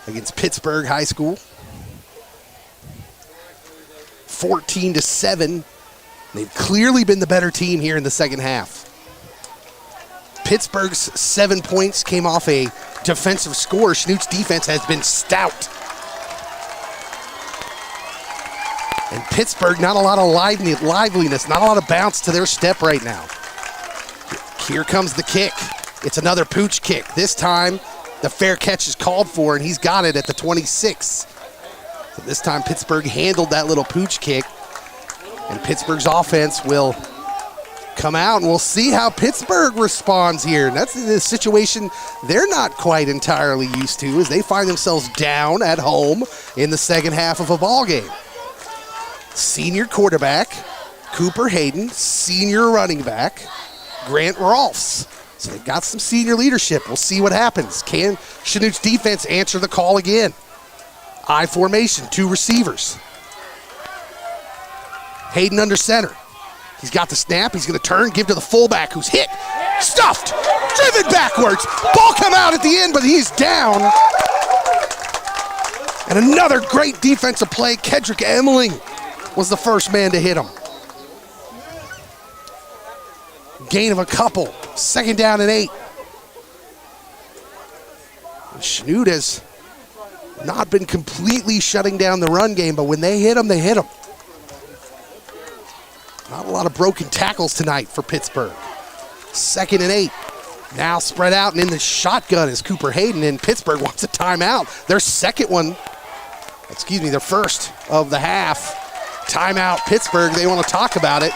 against Pittsburgh High School. 14-7. They've clearly been the better team here in the second half. Pittsburgh's 7 points came off a defensive score. Chanute's defense has been stout. And Pittsburgh, not a lot of liveliness, not a lot of bounce to their step right now. Here comes the kick. It's another pooch kick. This time, the fair catch is called for, and he's got it at the 26. So this time, Pittsburgh handled that little pooch kick, and Pittsburgh's offense will come out, and we'll see how Pittsburgh responds here. And that's the situation they're not quite entirely used to, as they find themselves down at home in the second half of a ball game. Senior quarterback, Cooper Hayden. Senior running back, Grant Rolfs. So they've got some senior leadership. We'll see what happens. Can Chanute's defense answer the call again? I formation, 2 receivers. Hayden under center. He's got the snap. He's going to turn, give to the fullback, who's hit, stuffed, driven backwards. Ball come out at the end, but he's down. And another great defensive play. Kedrick Emmeling was the first man to hit him. Gain of a couple. 2nd down and 8. And Chanute has not been completely shutting down the run game, but when they hit him, they hit him. Not a lot of broken tackles tonight for Pittsburgh. 2nd and 8. Now spread out and in the shotgun is Cooper Hayden, and Pittsburgh wants a timeout. Their first of the half. Timeout, Pittsburgh. They want to talk about it.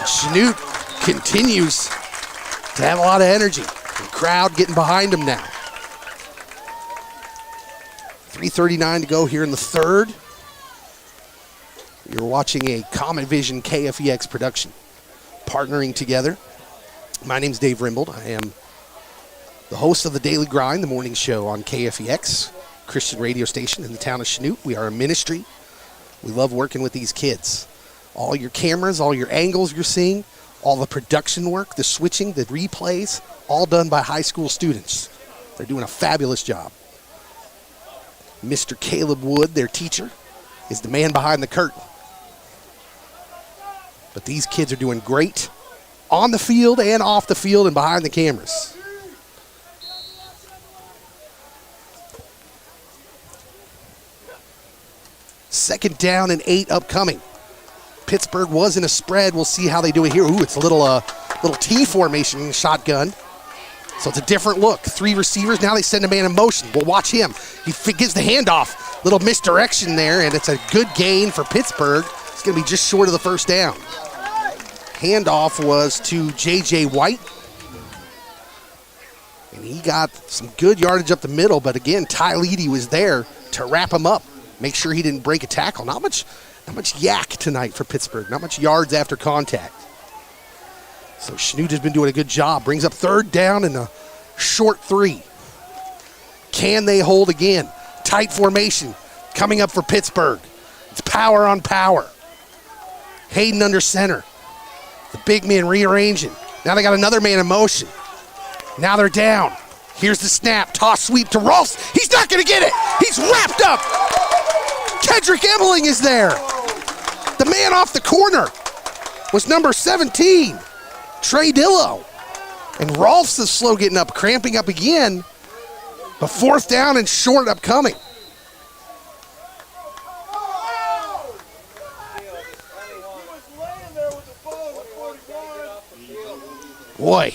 Chanute continues to have a lot of energy. The crowd getting behind him now. 3:39 to go here in the third. You're watching a Comet Vision KFEX production, partnering together. My name's Dave Rimbold. I am the host of the Daily Grind, the morning show on KFEX, Christian radio station in the town of Chanute. We are a ministry. We love working with these kids. All your cameras, all your angles you're seeing, all the production work, the switching, the replays, all done by high school students. They're doing a fabulous job. Mr. Caleb Wood, their teacher, is the man behind the curtain. But these kids are doing great on the field and off the field and behind the cameras. Second down and 8 upcoming. Pittsburgh was in a spread. We'll see how they do it here. Ooh, it's a little T formation in the shotgun. So it's a different look. 3 receivers. Now they send a man in motion. We'll watch him. He gives the handoff. Little misdirection there, and it's a good gain for Pittsburgh. It's going to be just short of the first down. Handoff was to J.J. White. And he got some good yardage up the middle, but again, Ty Leedy was there to wrap him up. Make sure he didn't break a tackle. Not much yak tonight for Pittsburgh. Not much yards after contact. So Chanute has been doing a good job. Brings up third down and a short 3. Can they hold again? Tight formation coming up for Pittsburgh. It's power on power. Hayden under center. The big man rearranging. Now they got another man in motion. Now they're down. Here's the snap. Toss sweep to Rolfs. He's not going to get it. He's wrapped up. Kedrick Ebeling is there. The man off the corner was number 17, Trey Dillow. And Rolfs is slow getting up, cramping up again. But fourth down and short upcoming. Boy.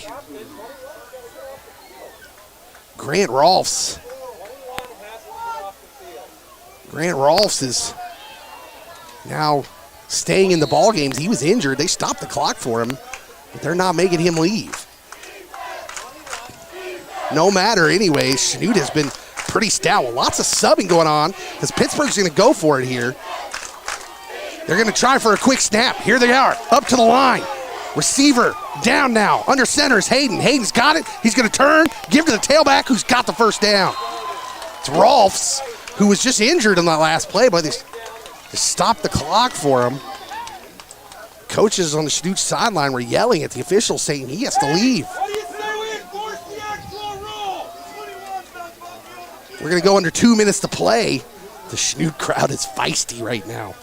Grant Rolfs is now staying in the ball games. He was injured. They stopped the clock for him, but they're not making him leave. No matter anyways, Chanute has been pretty stout. Lots of subbing going on because Pittsburgh's going to go for it here. They're going to try for a quick snap. Here they are, up to the line. Receiver down now. Under center is Hayden. Hayden's got it. He's going to turn, give to the tailback who's got the first down. It's Rolfs, who was just injured in that last play, but they stopped the clock for him. Coaches on the Chanute sideline were yelling at the officials saying he has to leave. We're going to go under 2 minutes to play. The Chanute crowd is feisty right now.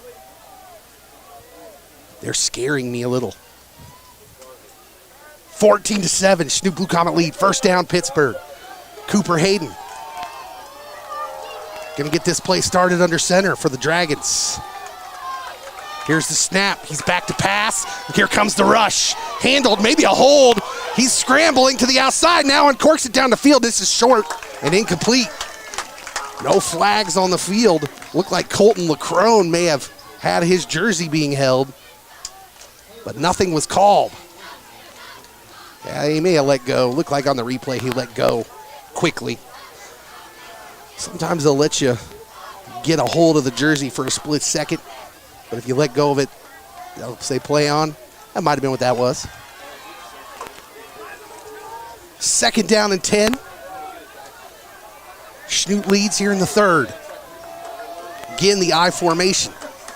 They're scaring me a little. 14-7, Chanute Blue Comet lead. First down, Pittsburgh. Cooper Hayden. Going to get this play started under center for the Dragons. Here's the snap. He's back to pass. Here comes the rush. Handled, maybe a hold. He's scrambling to the outside now and corks it down the field. This is short and incomplete. No flags on the field. Looked like Colton LaCrone may have had his jersey being held, but nothing was called. Yeah, he may have let go. Looked like on the replay he let go quickly. Sometimes they'll let you get a hold of the jersey for a split second, but if you let go of it, they'll say play on. That might have been what that was. Second down and 10. Chanute leads here in the third. Again, the I formation.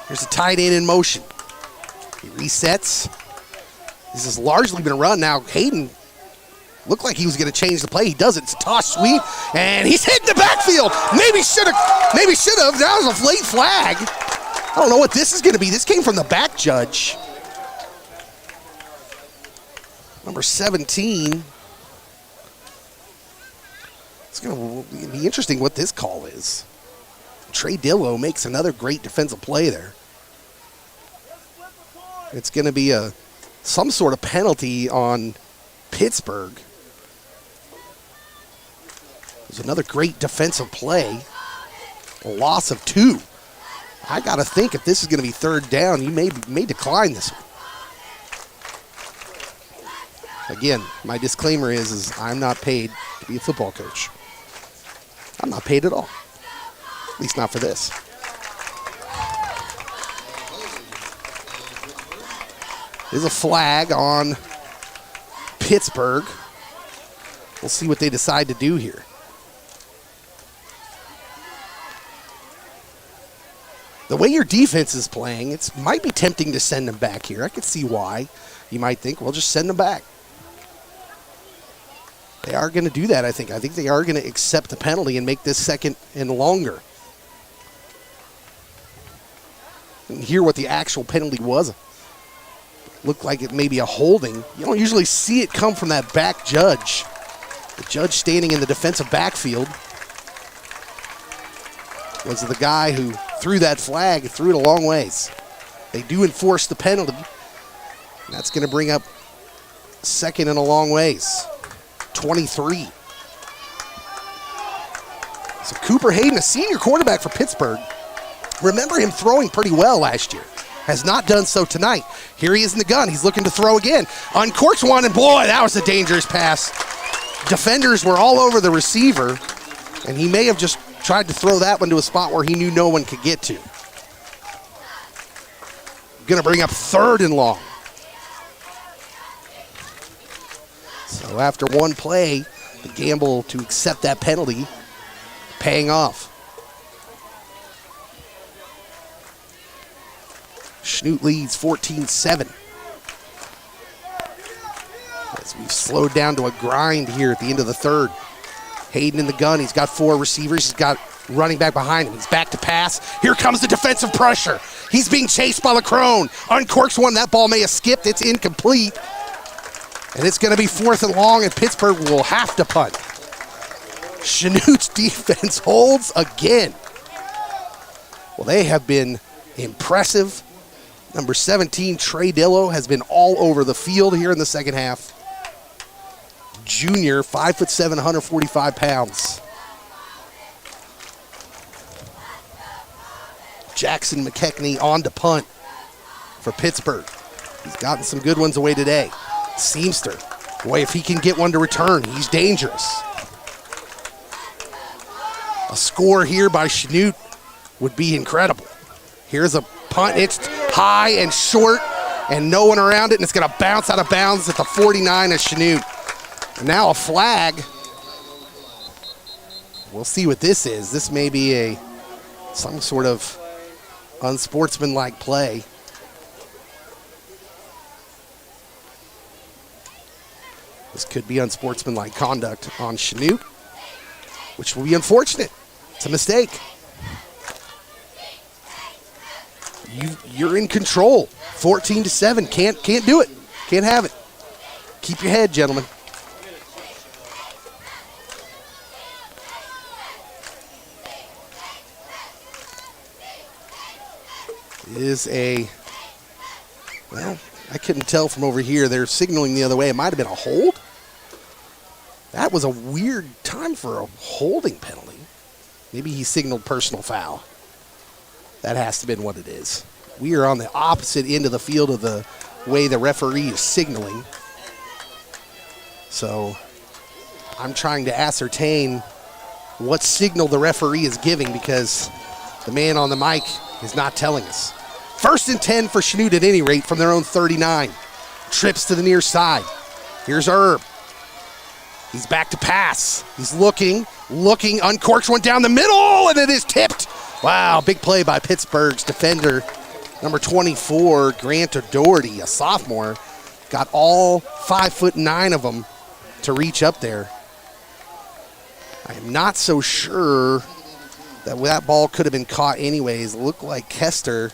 There's a tight end in motion. He resets. This has largely been a run. Now, Hayden looked like he was going to change the play. He doesn't. It's a toss sweep, and he's hitting the backfield. Maybe should have. That was a late flag. I don't know what this is going to be. This came from the back judge. Number 17. It's going to be interesting what this call is. Trey Dillow makes another great defensive play there. It's going to be some sort of penalty on Pittsburgh. There's another great defensive play. A loss of 2. I got to think if this is going to be third down, you may decline this one. Again, my disclaimer is I'm not paid to be a football coach. I'm not paid at all. At least not for this. There's a flag on Pittsburgh. We'll see what they decide to do here. The way your defense is playing, it might be tempting to send them back here. I can see why. You might think, well, just send them back. They are going to do that, I think. I think they are going to accept the penalty and make this second and longer. And hear what the actual penalty was. Looked like it may be a holding. You don't usually see it come from that back judge. The judge standing in the defensive backfield was the guy who threw that flag, threw it a long ways. They do enforce the penalty. And that's going to bring up second and a long ways. 23. So Cooper Hayden, a senior quarterback for Pittsburgh. Remember him throwing pretty well last year. Has not done so tonight. Here he is in the gun. He's looking to throw again. Uncorks one, and boy, that was a dangerous pass. Defenders were all over the receiver, and he may have just tried to throw that one to a spot where he knew no one could get to. Going to bring up third and long. So after one play, the gamble to accept that penalty paying off. Chanute leads 14-7. As we've slowed down to a grind here at the end of the third. Hayden in the gun. He's got 4 receivers. He's got running back behind him. He's back to pass. Here comes the defensive pressure. He's being chased by LeCrone. Uncorks one. That ball may have skipped. It's incomplete. And it's going to be 4th and long, and Pittsburgh will have to punt. Chanute's defense holds again. Well, they have been impressive. Number 17, Trey Dillo, has been all over the field here in the second half. Junior, 5'7", 145 pounds. Jackson McKechnie on to punt for Pittsburgh. He's gotten some good ones away today. Seamster, boy, if he can get one to return, he's dangerous. A score here by Chanute would be incredible. Here's a punt. It's high and short and no one around it, and it's going to bounce out of bounds at the 49 of Chanute. And now a flag. We'll see what this is. This may be some sort of unsportsmanlike play. This could be unsportsmanlike conduct on Chanute, which will be unfortunate. It's a mistake. You're in control. 14-7. Can't do it. Can't have it. Keep your head, gentlemen. Well, I couldn't tell from over here. They're signaling the other way. It might have been a hold. That was a weird time for a holding penalty. Maybe he signaled personal foul. That has to have been what it is. We are on the opposite end of the field of the way the referee is signaling. So I'm trying to ascertain what signal the referee is giving because the man on the mic is not telling us. 1st and 10 for Chanute at any rate from their own 39. Trips to the near side. Here's Herb. He's back to pass. He's looking, uncorks one down the middle, and it is tipped. Wow, big play by Pittsburgh's defender, number 24, Grant O'Doherty, a sophomore. Got all 5'9" of them to reach up there. I am not so sure that ball could have been caught anyways. It looked like Kester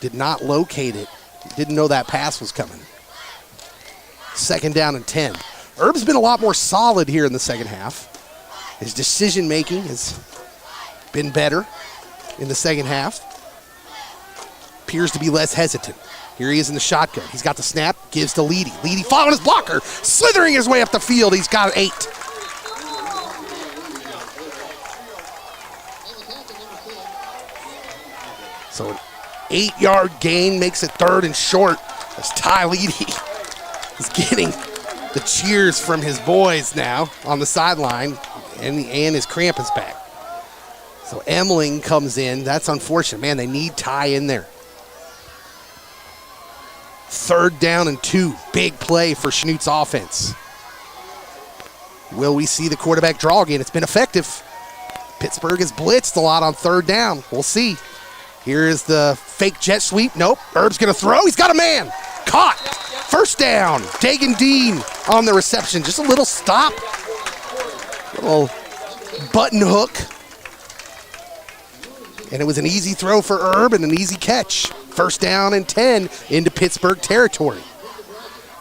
did not locate it. He didn't know that pass was coming. 2nd down and 10. Herb's been a lot more solid here in the second half. His decision-making has been better in the second half. Appears to be less hesitant. Here he is in the shotgun. He's got the snap, gives to Leedy. Leedy following his blocker, slithering his way up the field. He's got 8. So an 8-yard gain makes it 3rd and short as Ty Leedy is getting the cheers from his boys now on the sideline, and his cramp is back. So Emling comes in. That's unfortunate. Man, they need Ty in there. 3rd down and 2. Big play for Chanute's offense. Will we see the quarterback draw again? It's been effective. Pittsburgh has blitzed a lot on 3rd down. We'll see. Here is the fake jet sweep. Nope. Herb's going to throw. He's got a man. Caught. 1st down. Dagan Dean on the reception. Just a little stop. Little button hook. And it was an easy throw for Herb and an easy catch. 1st down and 10 into Pittsburgh territory.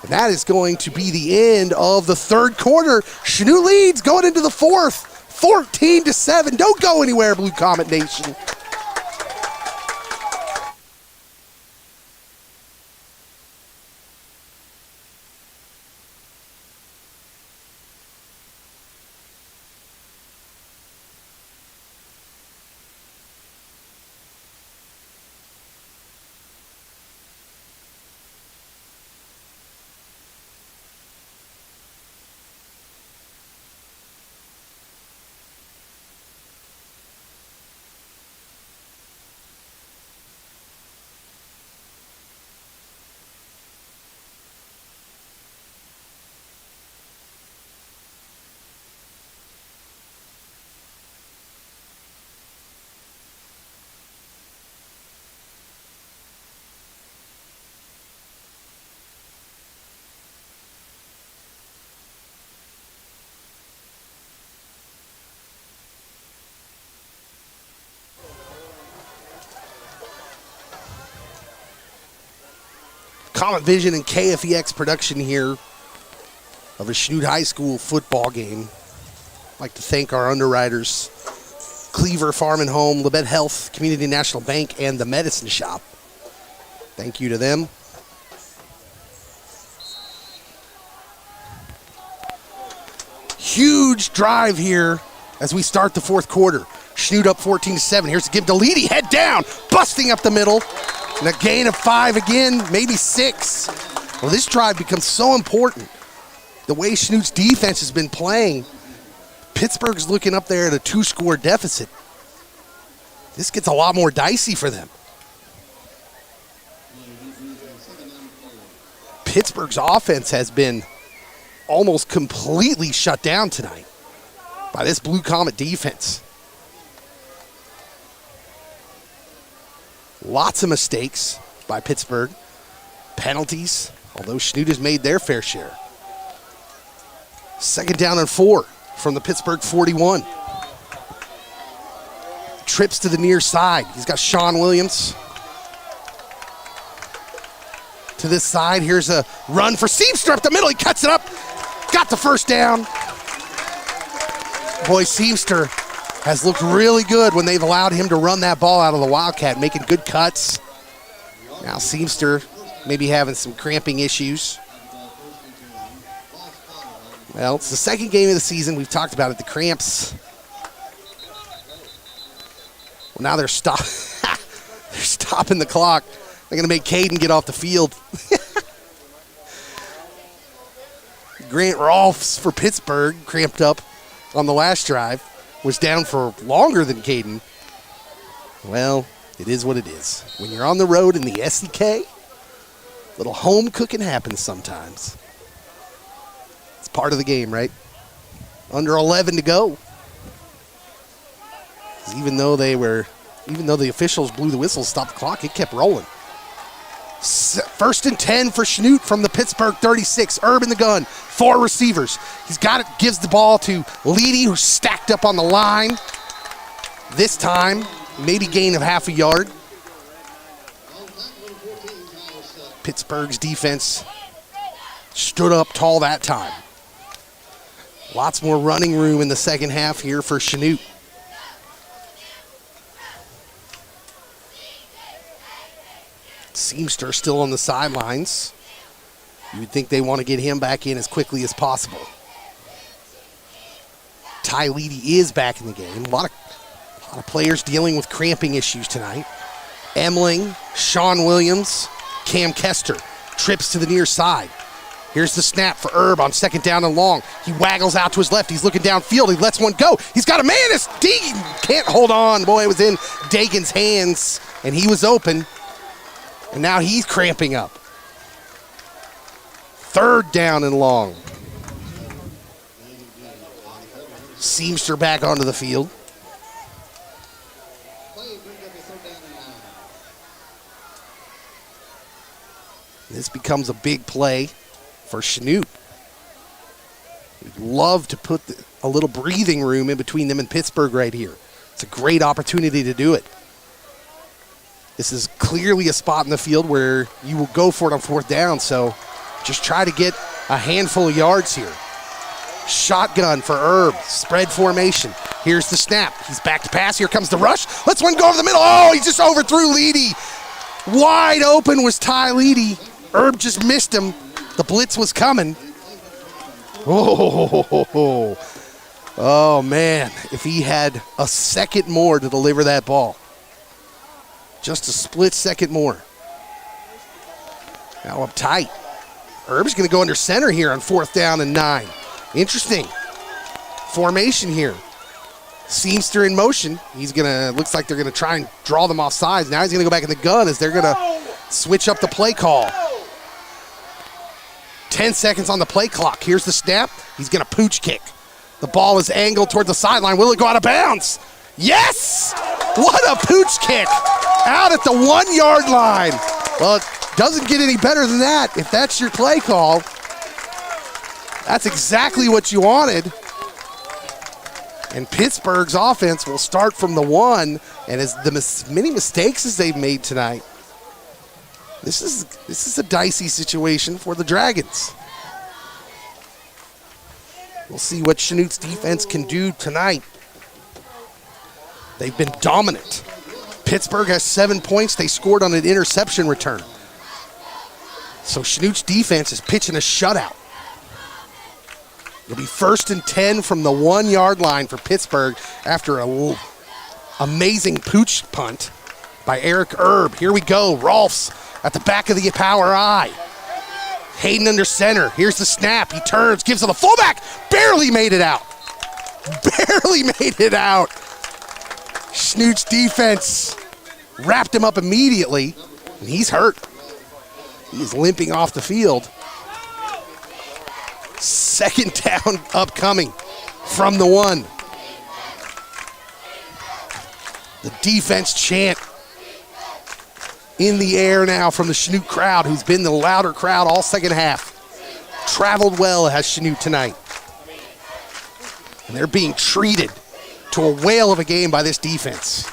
And that is going to be the end of the 3rd quarter. Chanute leads going into the 4th. 14-7. Don't go anywhere, Blue Comet Nation. Comet Vision and KFEX production here of a Chanute High School football game. I'd like to thank our underwriters, Cleaver Farm and Home, Labette Health, Community National Bank, and the Medicine Shop. Thank you to them. Huge drive here as we start the 4th quarter. Chanute up 14-7. Here's the give to Leedy. Head down, busting up the middle. And a gain of 5 again, maybe 6. Well, this drive becomes so important. The way Chanute's defense has been playing, Pittsburgh's looking up there at a 2-score deficit. This gets a lot more dicey for them. Pittsburgh's offense has been almost completely shut down tonight by this Blue Comet defense. Lots of mistakes by Pittsburgh. Penalties, although Chanute has made their fair share. 2nd down and 4 from the Pittsburgh 41. Trips to the near side. He's got Sean Williams. To this side, here's a run for Seamster up the middle. He cuts it up. Got the 1st down. Boy, Seamster has looked really good when they've allowed him to run that ball out of the Wildcat, making good cuts. Now Seamster maybe having some cramping issues. Well, it's the 2nd game of the season. We've talked about it, the cramps. Well, now they're stopping the clock. They're going to make Caden get off the field. Grant Rolfs for Pittsburgh, cramped up on the last drive. Was down for longer than Caden. Well, it is what it is. When you're on the road in the SEK, little home cooking happens sometimes. It's part of the game, right? Under 11 to go. Even though the officials blew the whistle, stopped the clock, it kept rolling. 1st and 10 for Chanute from the Pittsburgh 36. Herb in the gun, 4 receivers. He's got it, gives the ball to Leedy, who's stacked up on the line. This time, maybe gain of half a yard. Pittsburgh's defense stood up tall that time. Lots more running room in the 2nd half here for Chanute. Seamster still on the sidelines. You would think they want to get him back in as quickly as possible. Ty Leedy is back in the game. A lot of players dealing with cramping issues tonight. Emling, Sean Williams, Cam Kester. Trips to the near side. Here's the snap for Herb on second down and long. He waggles out to his left. He's looking downfield. He lets one go. He's got a man. It's Deegan. Can't hold on. Boy, it was in Dagan's hands, and he was open. And now he's cramping up. Third down and long. Seamster back onto the field. This becomes a big play for Chanute. We'd love to put a little breathing room in between them and Pittsburgh right here. It's a great opportunity to do it. This is clearly a spot in the field where you will go for it on fourth down, so just try to get a handful of yards here. Shotgun for Herb, spread formation. Here's the snap. He's back to pass. Here comes the rush. Let's one go over the middle. Oh, he just overthrew Leedy. Wide open was Ty Leedy. Herb just missed him. The blitz was coming. Oh, man. If he had a second more to deliver that ball. Just a split second more. Now up tight. Herb's going to go under center here on fourth down and 9. Interesting formation here. Seamster in motion. Looks like they're going to try and draw them off sides. Now he's going to go back in the gun as they're going to switch up the play call. 10 seconds on the play clock. Here's the snap. He's going to pooch kick. The ball is angled toward the sideline. Will it go out of bounds? Yes! What a pooch kick out at the 1 yard line. Well, it doesn't get any better than that. If that's your play call, that's exactly what you wanted. And Pittsburgh's offense will start from the 1, and as many mistakes as they've made tonight, this is a dicey situation for the Dragons. We'll see what Chanute's defense can do tonight. They've been dominant. Pittsburgh has 7 points. They scored on an interception return. So Chanute's defense is pitching a shutout. It'll be 1st and 10 from the 1 yard line for Pittsburgh after an amazing pooch punt by Eric Herb. Here we go. Rolfs at the back of the power I. Hayden under center. Here's the snap. He turns, gives it the fullback. Barely made it out. Barely made it out. Chanute's defense wrapped him up immediately, and he's hurt. He's limping off the field. Second down upcoming from the 1. The defense chant in the air now from the Chanute crowd, who's been the louder crowd all second half. Traveled well has Chanute tonight. And they're being treated to a whale of a game by this defense.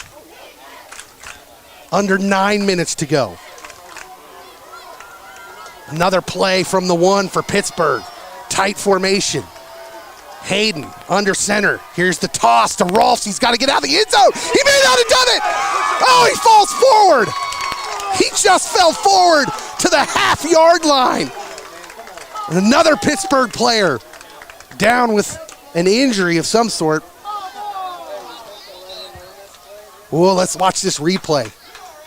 Under 9 minutes to go. Another play from the 1 for Pittsburgh. Tight formation. Hayden under center. Here's the toss to Rolfs. He's got to get out of the end zone. He may not have done it. Oh, he falls forward. He just fell forward to the half-yard line. And another Pittsburgh player down with an injury of some sort. Well, let's watch this replay.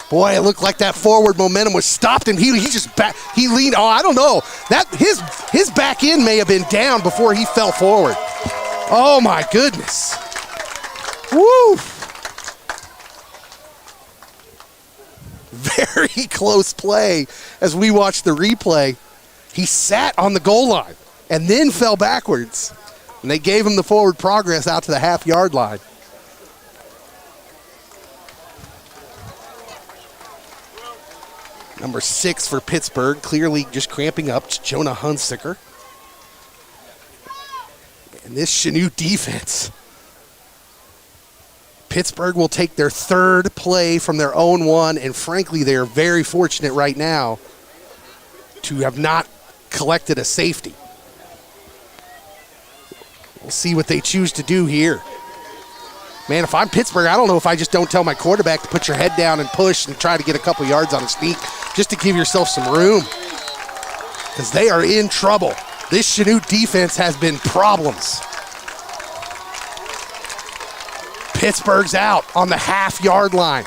Boy, it looked like that forward momentum was stopped, and he leaned. Oh, I don't know. That his back end may have been down before he fell forward. Oh my goodness. Woo! Very close play as we watch the replay. He sat on the goal line and then fell backwards, and they gave him the forward progress out to the half-yard line. Number 6 for Pittsburgh, clearly just cramping up. It's Jonah Hunsicker. And this Chanute defense. Pittsburgh will take their 3rd play from their own 1, and frankly, they are very fortunate right now to have not collected a safety. We'll see what they choose to do here. Man, if I'm Pittsburgh, I don't know if I just don't tell my quarterback to put your head down and push and try to get a couple yards on a sneak just to give yourself some room, because they are in trouble. This Chanute defense has been problems. Pittsburgh's out on the half-yard line.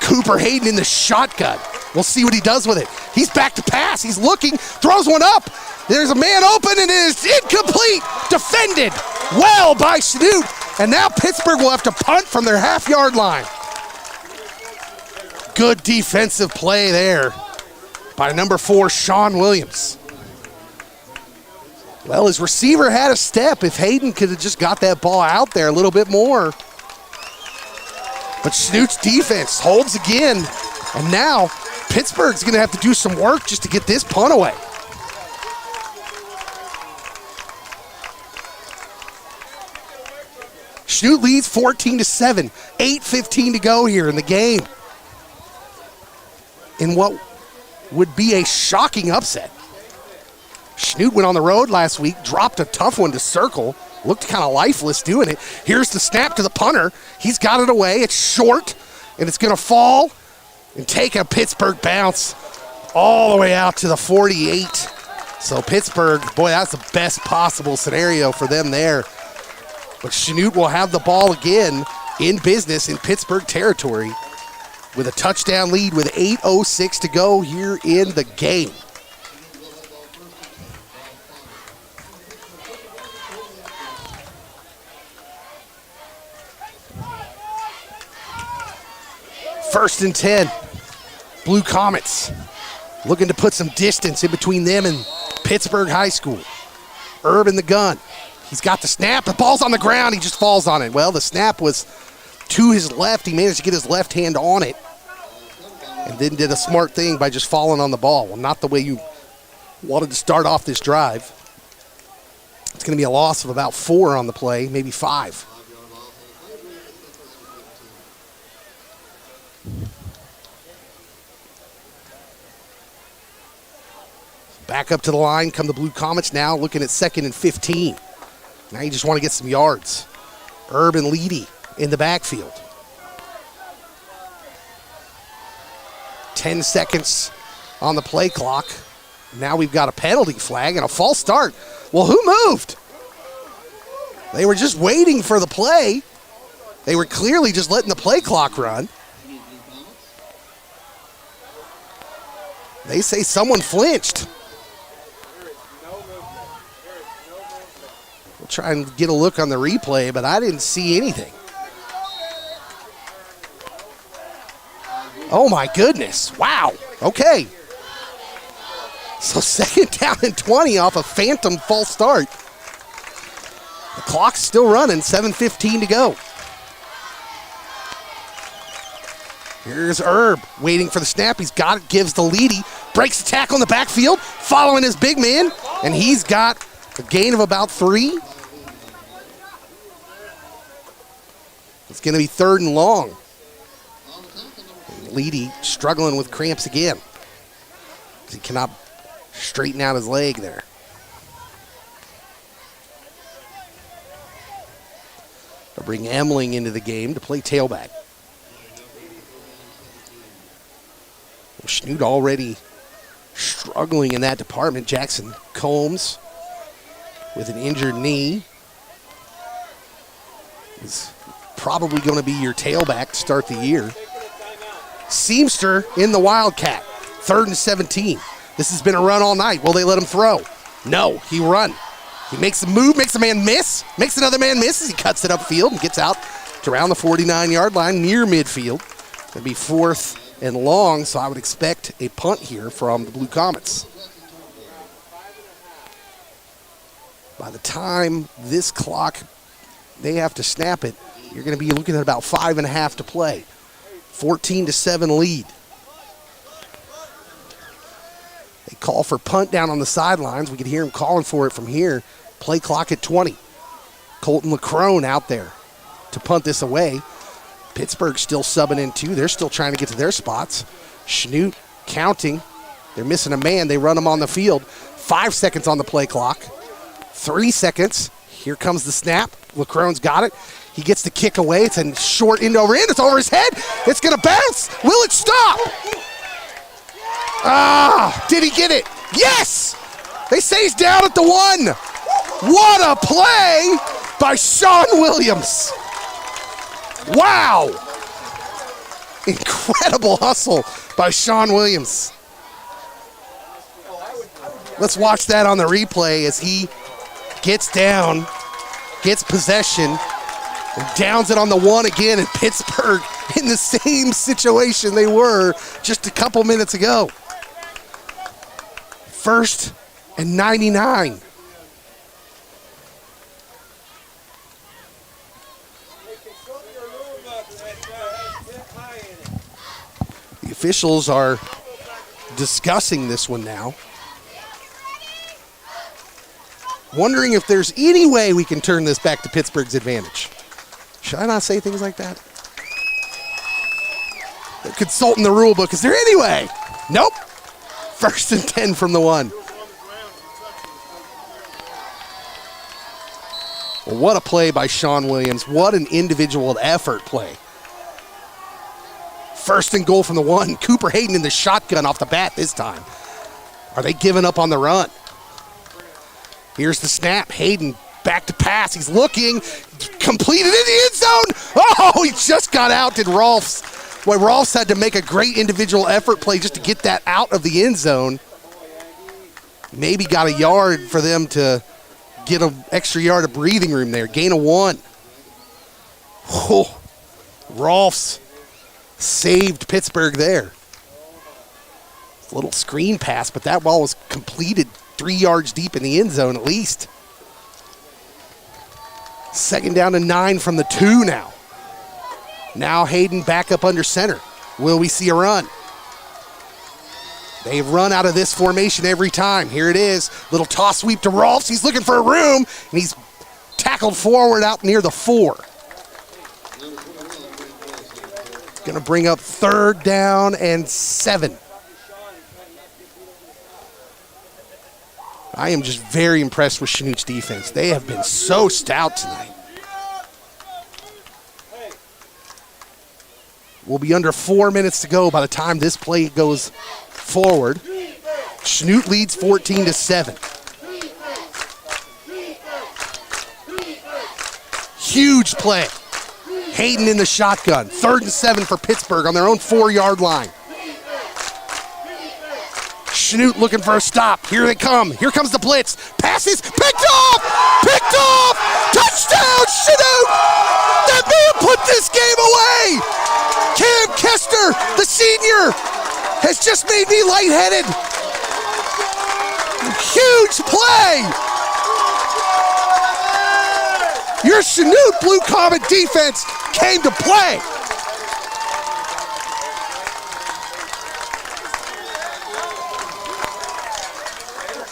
Cooper Hayden in the shotgun. We'll see what he does with it. He's back to pass. He's looking, throws one up. There's a man open, and it is incomplete. Defended well by Chanute. And now Pittsburgh will have to punt from their half-yard line. Good defensive play there by number 4, Sean Williams. Well, his receiver had a step. If Hayden could have just got that ball out there a little bit more. But Chanute's defense holds again. And now Pittsburgh's going to have to do some work just to get this punt away. Chanute leads 14-7. 8:15 to go here in the game. In what would be a shocking upset. Chanute went on the road last week, dropped a tough one to Circle, looked kind of lifeless doing it. Here's the snap to the punter. He's got it away. It's short, and it's going to fall and take a Pittsburgh bounce all the way out to the 48. So Pittsburgh, boy, that's the best possible scenario for them there. But Chanute will have the ball again in business in Pittsburgh territory with a touchdown lead with 8:06 to go here in the game. First and 10. Blue Comets looking to put some distance in between them and Pittsburgh High School. Herb in the gun. He's got the snap. The ball's on the ground. He just falls on it. Well, the snap was to his left. He managed to get his left hand on it and then did a smart thing by just falling on the ball. Well, not the way you wanted to start off this drive. It's going to be a loss of about 4 on the play, maybe 5. Back up to the line come the Blue Comets now, looking at 2nd and 15. Now you just want to get some yards. Herb and Leedy in the backfield. 10 seconds on the play clock. Now we've got a penalty flag and a false start. Well, who moved? They were just waiting for the play. They were clearly just letting the play clock run. They say someone flinched. We'll try and get a look on the replay, but I didn't see anything. Oh my goodness, wow, okay. So 2nd down and 20 off a phantom false start. The clock's still running, 7:15 to go. Here's Herb waiting for the snap. He's got it, gives the Leedy, breaks the tackle in the backfield, following his big man, and he's got a gain of about 3. It's going to be 3rd and long. Leedy struggling with cramps again. He cannot straighten out his leg there. They'll bring Emling into the game to play tailback. Chanute already struggling in that department. Jackson Combs with an injured knee is probably going to be your tailback to start the year. Seamster in the Wildcat. 3rd and 17. This has been a run all night. Will they let him throw? No, he run. He makes a move, makes a man miss, makes another man miss as he cuts it upfield and gets out to around the 49-yard line near midfield. It'll be 4th and long, so I would expect a punt here from the Blue Comets. By the time this clock, they have to snap it, you're going to be looking at about 5.5 to play. 14-7 lead. They call for punt down on the sidelines. We could hear him calling for it from here. Play clock at 20. Colton LaCrone out there to punt this away. Pittsburgh still subbing in too. They're still trying to get to their spots. Chanute counting. They're missing a man. They run him on the field. 5 seconds on the play clock. 3 seconds. Here comes the snap. LaCrone's got it. He gets the kick away. It's a short end over end. It's over his head. It's going to bounce. Will it stop? Did he get it? Yes! They say he's down at the 1. What a play by Sean Williams. Wow. Incredible hustle by Sean Williams. Let's watch that on the replay as he gets down, gets possession, and downs it on the one again, and Pittsburgh in the same situation they were just a couple minutes ago. 1st and 99. The officials are discussing this one now. Wondering if there's any way we can turn this back to Pittsburgh's advantage. Should I not say things like that? They're consulting the rule book. Is there any way? Nope. 1st and 10 from the one. Well, what a play by Sean Williams. What an individual effort play. 1st and goal from the one. Cooper Hayden in the shotgun off the bat this time. Are they giving up on the run? Here's the snap. Hayden back to pass. He's looking. Completed in the end zone. Oh, he just got out, did Rolfs. Boy, Rolfs had to make a great individual effort play just to get that out of the end zone. Maybe got a yard for them to get an extra yard of breathing room there. Gain of 1. Oh, Rolfs saved Pittsburgh there. A little screen pass, but that ball was completed 3 yards deep in the end zone at least. 2nd down and 9 from the 2 now. Now Hayden back up under center. Will we see a run? They've run out of this formation every time. Here it is. Little toss sweep to Rolfs. He's looking for a room, and he's tackled forward out near the 4. Going to bring up 3rd down and 7. I am just very impressed with Chanute's defense. They have been so stout tonight. We'll be under 4 minutes to go by the time this play goes forward. Chanute leads 14-7. Huge play. Hayden in the shotgun. 3rd and 7 for Pittsburgh on their own 4-yard line. Chanute looking for a stop. Here they come. Here comes the blitz. Passes. Picked off! Picked off! Touchdown, Chanute! That man put this game away! Cam Kester, the senior, has just made me lightheaded. Huge play! Your Chanute Blue Comet defense came to play.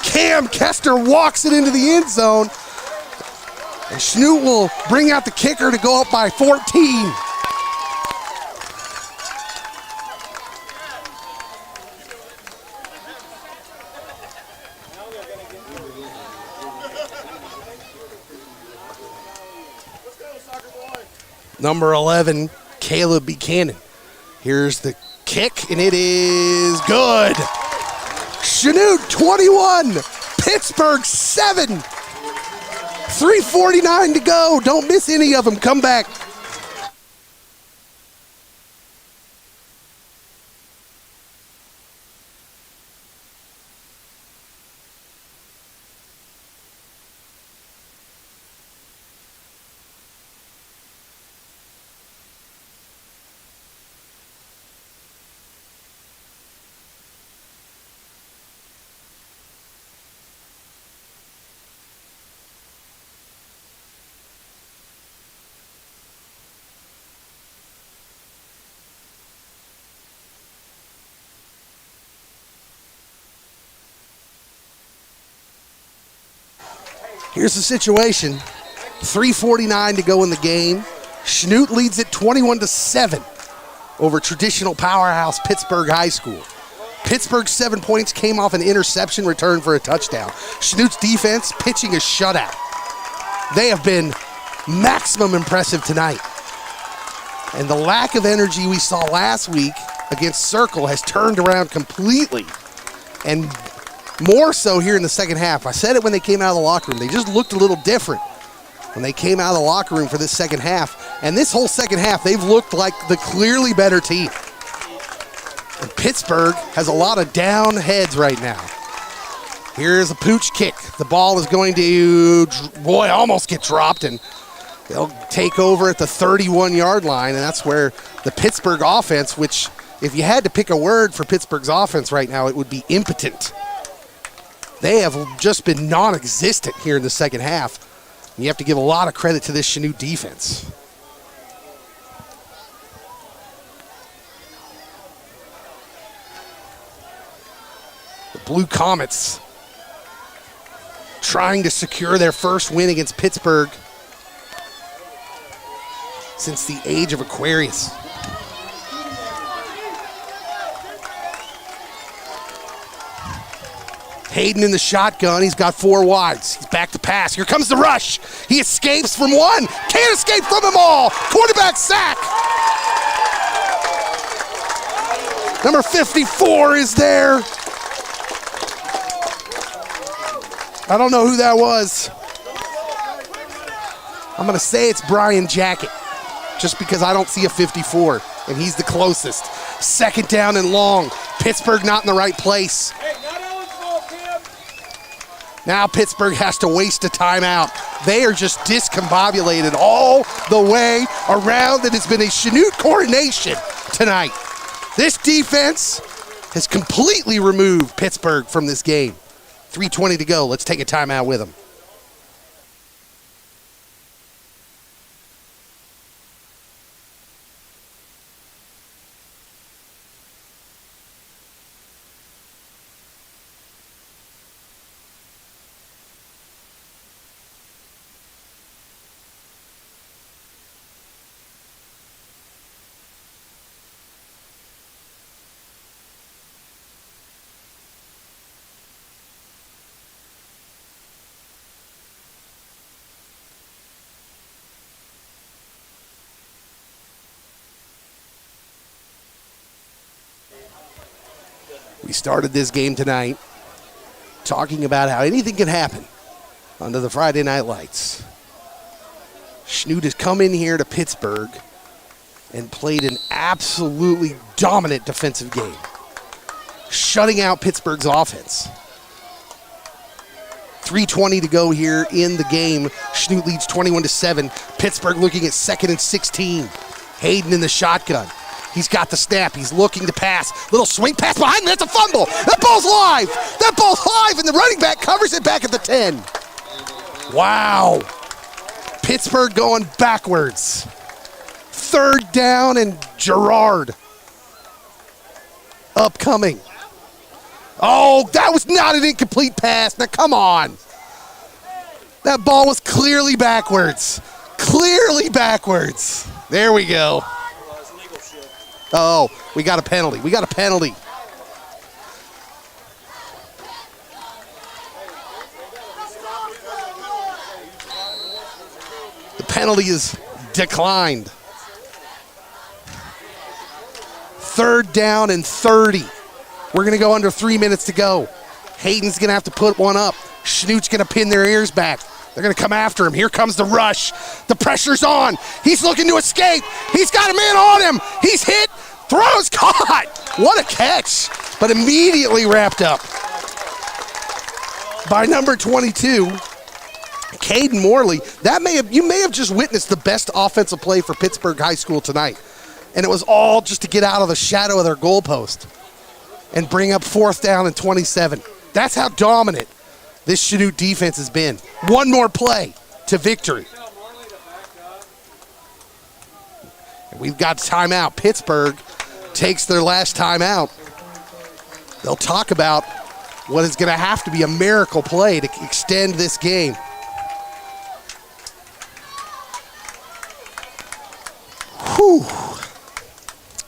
Cam Kester walks it into the end zone, and Chanute will bring out the kicker to go up by 14. Number 11, Caleb Buchanan. Here's the kick, and it is good. Chanute 21, Pittsburgh 7. 3:49 to go. Don't miss any of them. Come back. Here's the situation. 3:49 to go in the game. Chanute leads it 21-7 over traditional powerhouse Pittsburgh High School. Pittsburgh's 7 points came off an interception return for a touchdown. Chanute's defense pitching a shutout. They have been maximum impressive tonight. And the lack of energy we saw last week against Circle has turned around completely. And more so here in the second half. I said it when they came out of the locker room. They just looked a little different when they came out of the locker room for this second half. And this whole second half, they've looked like the clearly better team. Pittsburgh has a lot of down heads right now. Here's a pooch kick. The ball is going to, almost get dropped, and they'll take over at the 31-yard line, and that's where the Pittsburgh offense, which if you had to pick a word for Pittsburgh's offense right now, it would be impotent. They have just been non-existent here in the second half. You have to give a lot of credit to this Chanute defense. The Blue Comets trying to secure their first win against Pittsburgh since the age of Aquarius. Hayden in the shotgun. He's got 4 wides. He's back to pass. Here comes the rush. He escapes from one. Can't escape from them all. Quarterback sack. Number 54 is there. I don't know who that was. I'm going to say it's Brian Jacket, just because I don't see a 54, and he's the closest. Second down and long. Pittsburgh not in the right place. Now Pittsburgh has to waste a timeout. They are just discombobulated all the way around. It has been a Chanute coronation tonight. This defense has completely removed Pittsburgh from this game. 3:20 to go. Let's take a timeout with them. We started this game tonight talking about how anything can happen under the Friday night lights. Chanute has come in here to Pittsburgh and played an absolutely dominant defensive game, shutting out Pittsburgh's offense. 3:20 to go here in the game. Chanute leads 21-7. Pittsburgh looking at 2nd and 16. Hayden in the shotgun. He's got the snap. He's looking to pass. Little swing pass behind him. That's a fumble. That ball's live. That ball's live, and the running back covers it back at the 10. Wow. Pittsburgh going backwards. 3rd down and Gerard upcoming. Oh, that was not an incomplete pass. Now, come on. That ball was clearly backwards. Clearly backwards. There we go. Oh, we got a penalty. We got a penalty. The penalty is declined. 3rd down and 30. We're going to go under 3 minutes to go. Hayden's going to have to put one up. Chanute's going to pin their ears back. They're going to come after him. Here comes the rush. The pressure's on. He's looking to escape. He's got a man on him. He's hit. Throws caught. What a catch. But immediately wrapped up by number 22, Caden Morley. You may have just witnessed the best offensive play for Pittsburgh High School tonight. And it was all just to get out of the shadow of their goalpost and bring up 4th down and 27. That's how dominant this Chanute defense has been. One more play to victory. And we've got timeout. Pittsburgh takes their last timeout. They'll talk about what is going to have to be a miracle play to extend this game. Whew.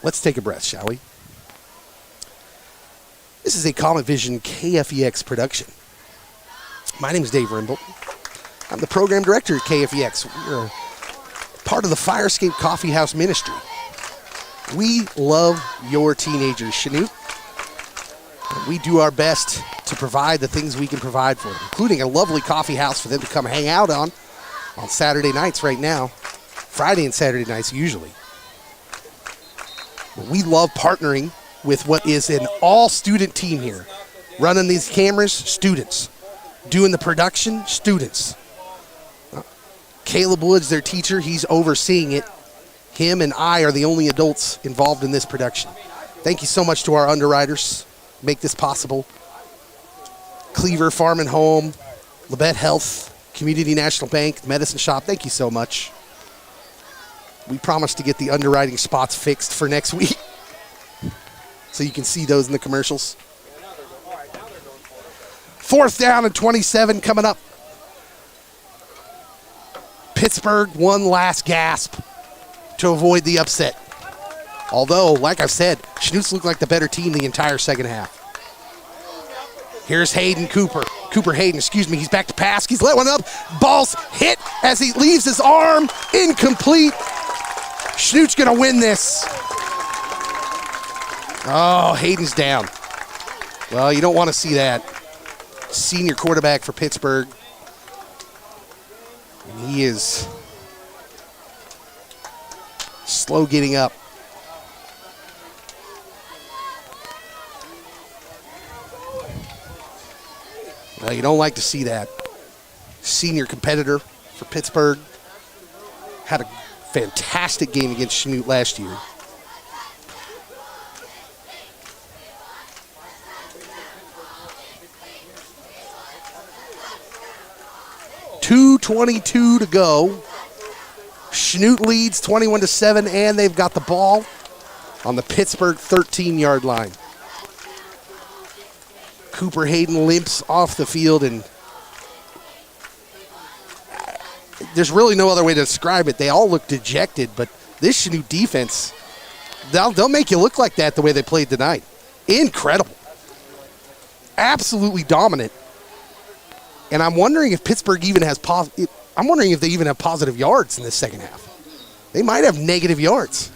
Let's take a breath, shall we? This is a Comet Vision KFEX production. My name is Dave Rimble. I'm the program director at KFEX. We're part of the Firescape Coffee House Ministry. We love your teenagers, Chanute. And we do our best to provide the things we can provide for them, including a lovely coffee house for them to come hang out on Saturday nights right now. Friday and Saturday nights usually. We love partnering with what is an all-student team here. Running these cameras, students. Doing the production, students. Caleb Woods, their teacher, he's overseeing it. Him and I are the only adults involved in this production. Thank you so much to our underwriters. Make this possible. Cleaver Farm and Home, Labette Health, Community National Bank, Medicine Shop, thank you so much. We promise to get the underwriting spots fixed for next week. So you can see those in the commercials. 4th down and 27 coming up. Pittsburgh, one last gasp to avoid the upset. Although, like I've said, Chanute's looked like the better team the entire second half. Here's Cooper Hayden, he's back to pass. He's let one up. Ball's hit as he leaves his arm. Incomplete. Chanute's going to win this. Oh, Hayden's down. Well, you don't want to see that. Senior quarterback for Pittsburgh. And he is slow getting up. Well, you don't like to see that. Senior competitor for Pittsburgh. Had a fantastic game against Chanute last year. .222 to go. Chanute leads 21-7, and they've got the ball on the Pittsburgh 13-yard line. Cooper Hayden limps off the field, and there's really no other way to describe it. They all look dejected, but this Chanute defense, they'll make you look like that the way they played tonight. Incredible. Absolutely dominant. And I'm wondering if Pittsburgh even has I'm wondering if they even have positive yards in this second half. They might have negative yards.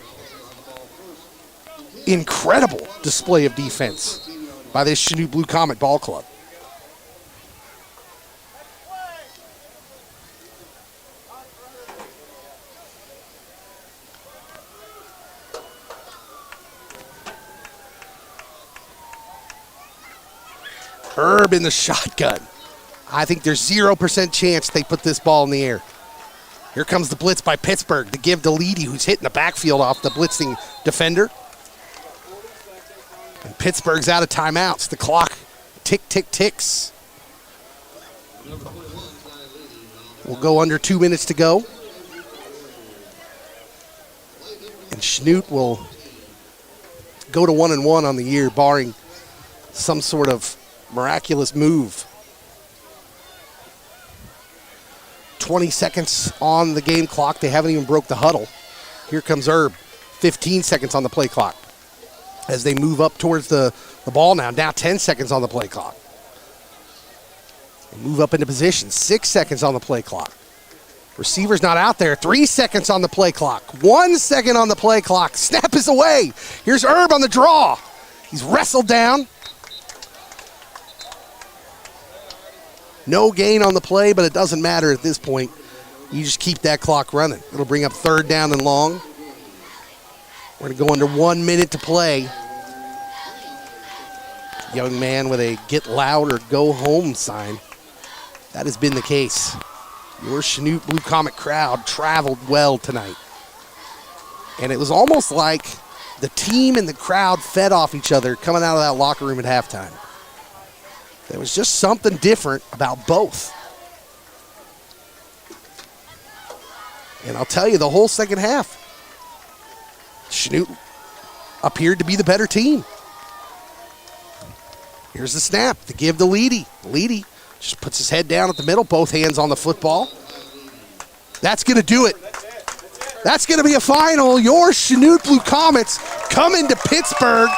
Incredible display of defense by this Chanute Blue Comet Ball Club. Herb in the shotgun. I think there's 0% chance they put this ball in the air. Here comes the blitz by Pittsburgh to give to Leedy, who's hitting the backfield off the blitzing defender. And Pittsburgh's out of timeouts. The clock ticks. We'll go under 2 minutes to go. And Chanute will go to 1-1 on the year, barring some sort of miraculous move. 20 seconds on the game clock. They haven't even broke the huddle. Here comes Herb. 15 seconds on the play clock as they move up towards the ball now. Now 10 seconds on the play clock. They move up into position. 6 seconds on the play clock. Receiver's not out there. 3 seconds on the play clock. 1 second on the play clock. Snap is away. Here's Herb on the draw. He's wrestled down. No gain on the play, but it doesn't matter at this point. You just keep that clock running. It'll bring up 3rd down and long. We're going to go under 1 minute to play. Young man with a get loud or go home sign. That has been the case. Your Chanute Blue Comet crowd traveled well tonight. And it was almost like the team and the crowd fed off each other coming out of that locker room at halftime. There was just something different about both. And I'll tell you, the whole second half, Chanute appeared to be the better team. Here's the snap, the give to Leedy. Leedy just puts his head down at the middle, both hands on the football. That's going to do it. That's going to be a final. Your Chanute Blue Comets come into Pittsburgh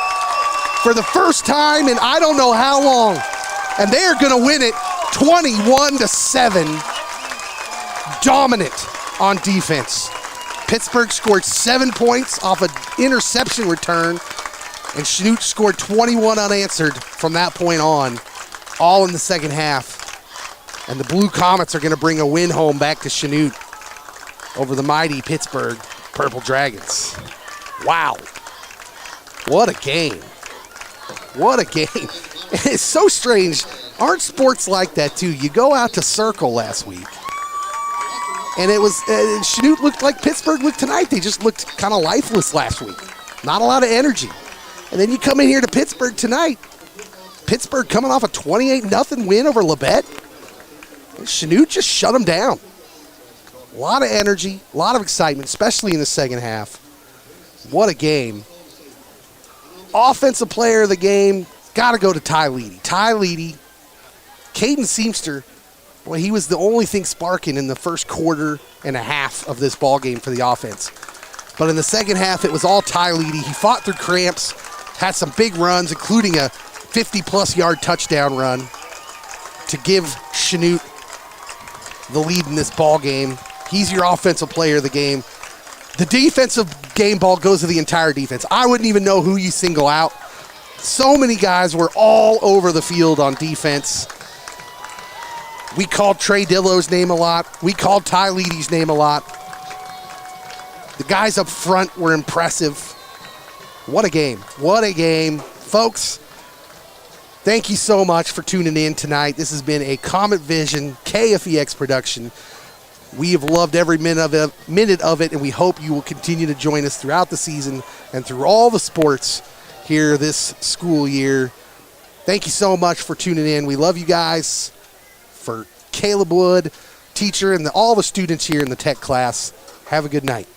for the first time in I don't know how long. And they are going to win it 21-7. Dominant on defense. Pittsburgh scored 7 points off an interception return, and Chanute scored 21 unanswered from that point on, all in the second half. And the Blue Comets are going to bring a win home back to Chanute over the mighty Pittsburgh Purple Dragons. Wow. What a game. What a game. It's so strange. Aren't sports like that, too? You go out to Circle last week, and it was Chanute looked like Pittsburgh looked tonight. They just looked kind of lifeless last week. Not a lot of energy. And then you come in here to Pittsburgh tonight. Pittsburgh coming off a 28-0 win over Labette. Chanute just shut them down. A lot of energy, a lot of excitement, especially in the second half. What a game. Offensive player of the game, got to go to Ty Leedy. Ty Leedy, Caden Seamster, boy, he was the only thing sparking in the first quarter and a half of this ball game for the offense. But in the second half, it was all Ty Leedy. He fought through cramps, had some big runs, including a 50-plus yard touchdown run to give Chanute the lead in this ball game. He's your offensive player of the game. The defensive game ball goes to the entire defense. I wouldn't even know who you single out. So many guys were all over the field on defense. We called Trey Dillo's name a lot. We called Ty Leedy's name a lot. The guys up front were impressive. What a game. What a game. Folks, thank you so much for tuning in tonight. This has been a Comet Vision KFEX production. We have loved every minute of it, and we hope you will continue to join us throughout the season and through all the sports here this school year. Thank you so much for tuning in. We love you guys. For Caleb Wood, teacher, and all the students here in the tech class, have a good night.